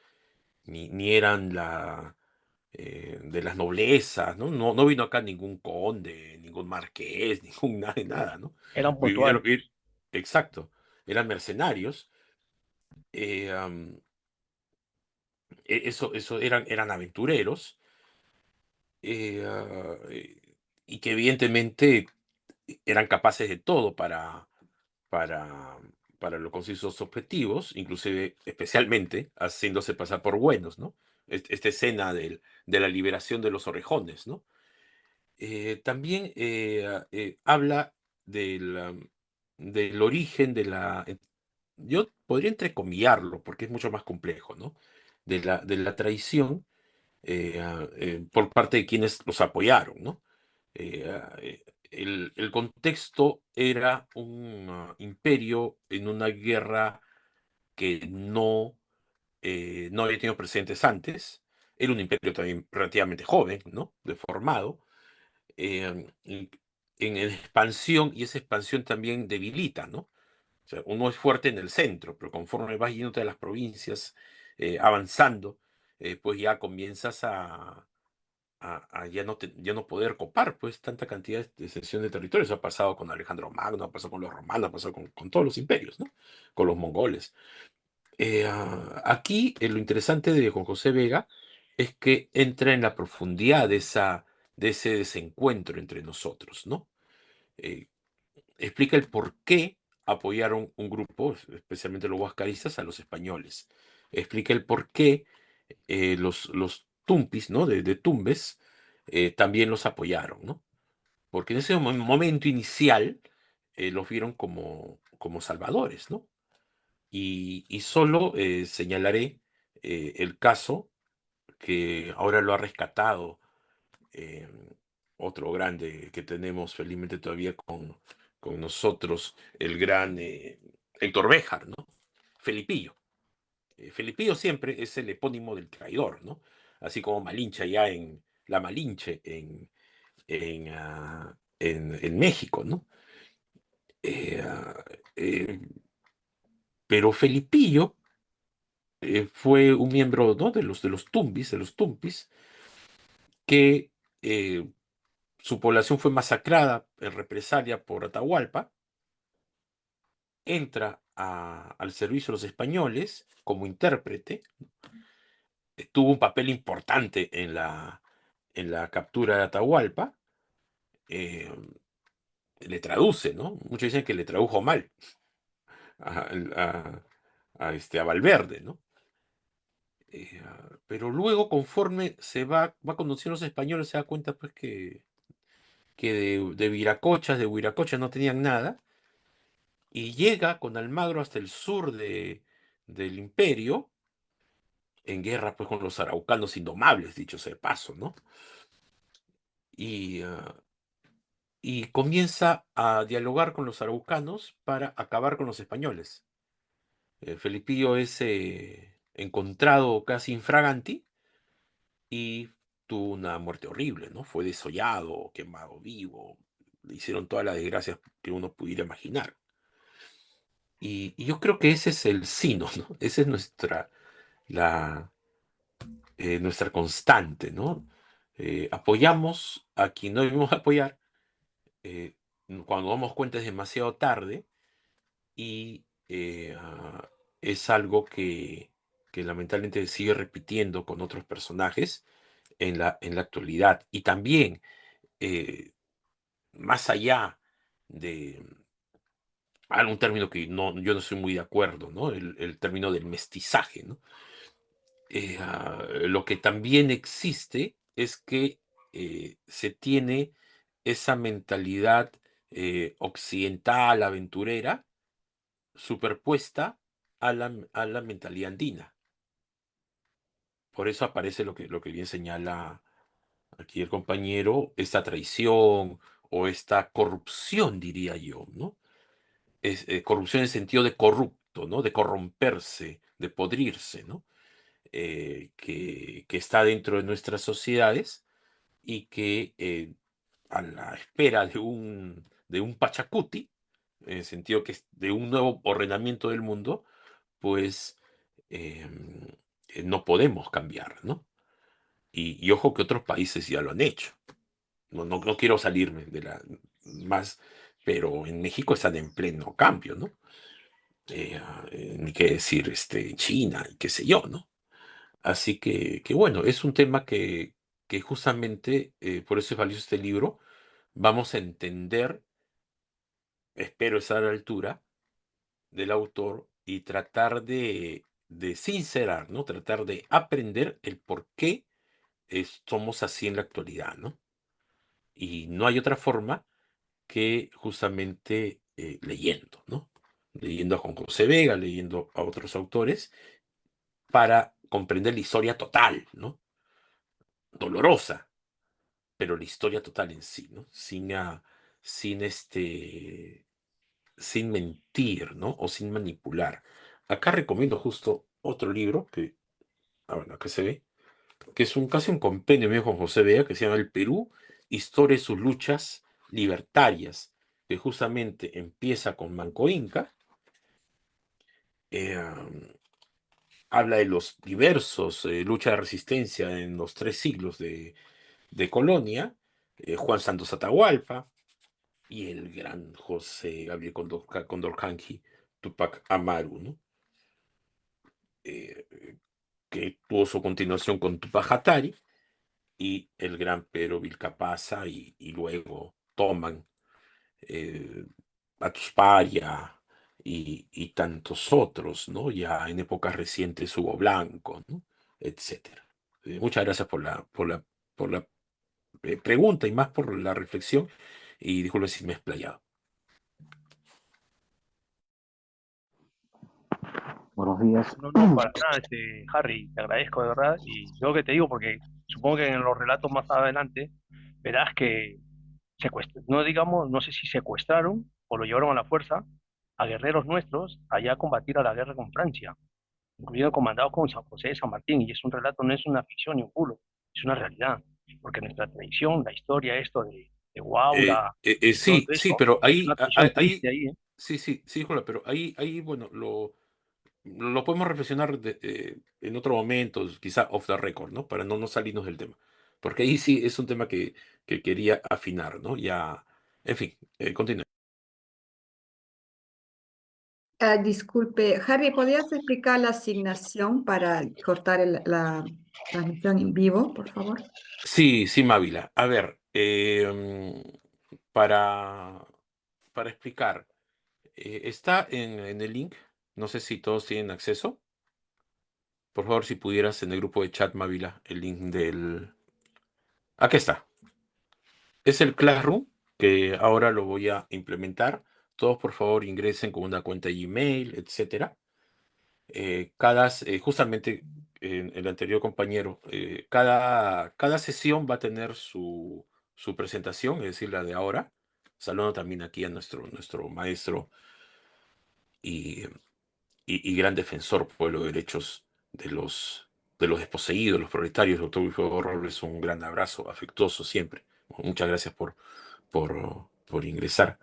ni eran de las noblezas, ¿no? No vino acá ningún conde, ningún marqués, ningún nada de nada, ¿no? Eran Vinieron, puntuales. exacto, eran mercenarios, eso eran aventureros, y que evidentemente eran capaces de todo para, para conseguir sus objetivos, inclusive especialmente haciéndose pasar por buenos, ¿no? Esta escena de la liberación de los orejones, ¿no? También habla del origen yo podría entrecomillarlo, porque es mucho más complejo, ¿no? De la traición por parte de quienes los apoyaron, ¿no? El contexto era un imperio en una guerra que no había tenido precedentes antes. Era un imperio también relativamente joven, ¿no? Deformado, y en expansión, y esa expansión también debilita, ¿no? O sea, uno es fuerte en el centro, pero conforme vas yéndote a las provincias, avanzando, pues ya comienzas a ya no poder copar pues tanta cantidad de extensión de territorios. Ha pasado con Alejandro Magno, ha pasado con los romanos, ha pasado con todos los imperios, ¿no? Con los mongoles. Aquí lo interesante de Juan José Vega es que entra en la profundidad de ese desencuentro entre nosotros, ¿no? Eh, Explica el por qué apoyaron un grupo, especialmente los huascaristas, a los españoles. Explica el por qué los Tumpis, ¿no? De Tumbes, también los apoyaron, ¿no? Porque en ese momento inicial los vieron como salvadores, ¿no? Y solo señalaré el caso que ahora lo ha rescatado eh, otro grande que tenemos felizmente todavía con nosotros, el gran Héctor Béjar, ¿no? Felipillo. Felipillo siempre es el epónimo del traidor, ¿no? Así como Malinche ya en la Malinche en México, ¿no? Eh, ah, eh, pero Felipillo fue un miembro, ¿no? de los Tumbis, de los Tumpis, que su población fue masacrada en represalia por Atahualpa, entra al servicio de los españoles como intérprete, tuvo un papel importante en la captura de Atahualpa, eh, le traduce, ¿no? Muchos dicen que le tradujo mal a, a Valverde, ¿no? Pero luego, conforme va conociendo a los españoles, se da cuenta pues que de viracochas, de huiracochas no tenían nada, y llega con Almagro hasta el sur del imperio, en guerra pues con los araucanos indomables, dicho sea de paso, ¿no? Y, y comienza a dialogar con los araucanos para acabar con los españoles. Felipillo es encontrado casi infraganti y tuvo una muerte horrible, ¿no? Fue desollado, quemado vivo, le hicieron todas las desgracias que uno pudiera imaginar. Y yo creo que ese es el sino, ¿no? Esa es nuestra constante, ¿no? Apoyamos a quien no debemos apoyar, eh, cuando damos cuenta es demasiado tarde, y es algo que lamentablemente sigue repitiendo con otros personajes en la actualidad. Y también, eh, más allá de algún término que yo no estoy muy de acuerdo, ¿no? El término del mestizaje, ¿no? Lo que también existe es que se tiene esa mentalidad occidental, aventurera, superpuesta a la mentalidad andina. Por eso aparece lo que bien señala aquí el compañero, esta traición o esta corrupción, diría yo, ¿no? Corrupción en el sentido de corrupto, ¿no? De corromperse, de podrirse, ¿no? Que está dentro de nuestras sociedades y que a la espera de un Pachacuti, en el sentido que es de un nuevo ordenamiento del mundo, pues em, no podemos cambiar, ¿no? Y ojo que otros países ya lo han hecho. No quiero salirme de la más, pero en México están en pleno cambio, ¿no? Ni qué decir China y qué sé yo, ¿no? Así que bueno, es un tema que justamente, por eso es valioso este libro. Vamos a entender, espero estar a la altura del autor y tratar de sincerar, ¿no? Tratar de aprender el por qué somos así en la actualidad, ¿no? Y no hay otra forma que justamente leyendo, ¿no? Leyendo a Juan José Vega, leyendo a otros autores, para comprender la historia total, ¿no? Dolorosa, pero la historia total en sí, ¿no? Sin sin mentir, ¿no? O sin manipular. Acá recomiendo justo otro libro bueno, acá se ve, que es casi un compendio mío con José Vega, que se llama El Perú, historia de sus luchas libertarias, que justamente empieza con Manco Inca, eh, habla de los diversos luchas de resistencia en los 3 siglos de colonia, Juan Santos Atahualpa y el gran José Gabriel Condorcanqui Tupac Amaru, ¿no? Eh, que tuvo su continuación con Tupac Hatari y el gran Pedro Vilcapasa, y luego toman eh, a Tuspaya y tantos otros, ¿no? Ya en épocas recientes Hugo Blanco, ¿no? Etcétera. Muchas gracias por la pregunta y más por la reflexión, y disculpe si me he explayado. Buenos días. No, no, para nada, Harry, te agradezco de verdad. Y yo que te digo, porque supongo que en los relatos más adelante verás que no digamos, no sé si secuestraron o lo llevaron a la fuerza a guerreros nuestros allá a combatir a la guerra con Francia, incluido comandados con San José de San Martín. Y es un relato, no es una ficción ni un bulo, es una realidad. Porque nuestra tradición, la historia, esto de Guaura y todo Sí, sí, eso, pero es una tradición ahí, triste ahí, ¿eh? sí, sí, sí, Nicola, pero ahí, bueno, lo podemos reflexionar en otro momento, quizá off the record, ¿no? Para no salirnos del tema. Porque ahí sí es un tema que quería afinar, ¿no? Ya, en fin, continúe. Disculpe, Harry, ¿podrías explicar la asignación para cortar la transmisión en vivo, por favor? Sí, sí, Mávila. A ver, para, para explicar, está en el link, no sé si todos tienen acceso. Por favor, si pudieras en el grupo de chat, Mávila, el link del... Aquí está. Es el Classroom que ahora lo voy a implementar. Todos, por favor, ingresen con una cuenta Gmail, etcétera. Justamente el anterior compañero, cada sesión va a tener su presentación, es decir, la de ahora. Saludo también aquí a nuestro maestro y, y gran defensor por los derechos de los desposeídos, los proletarios, doctor Wilfredo Robles. Un gran abrazo, afectuoso siempre. Muchas gracias por ingresar.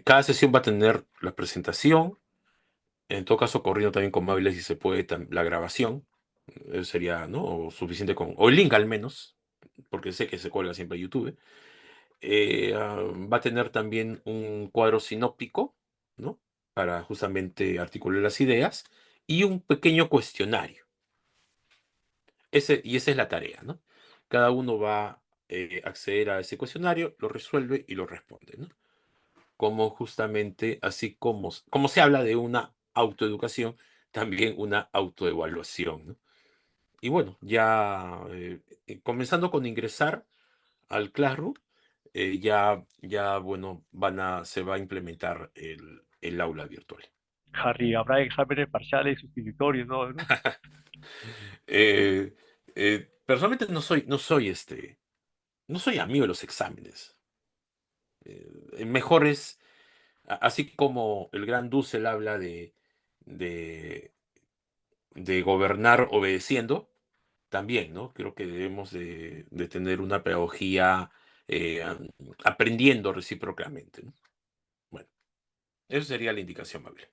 Cada sesión va a tener la presentación. En todo caso, corriendo también con móviles, si se puede, la grabación. Sería, ¿no? Suficiente o el link al menos, porque sé que se cuelga siempre a YouTube. Va a tener también un cuadro sinóptico, ¿no? Para justamente articular las ideas, y un pequeño cuestionario. Y esa es la tarea, ¿no? Cada uno va a acceder a ese cuestionario, lo resuelve y lo responde, ¿no? Como justamente, así como se habla de una autoeducación, también una autoevaluación, ¿no? Y bueno, ya comenzando con ingresar al Classroom, bueno, se va a implementar el aula virtual. Harry, habrá exámenes parciales, sustitutorios, todo, ¿no? Eh, Personalmente no soy amigo de los exámenes. Mejor es, así como el gran Dussel habla de, de gobernar obedeciendo, también, ¿no? Creo que debemos de tener una pedagogía aprendiendo recíprocamente, ¿no? Bueno, eso sería la indicación, Mabel.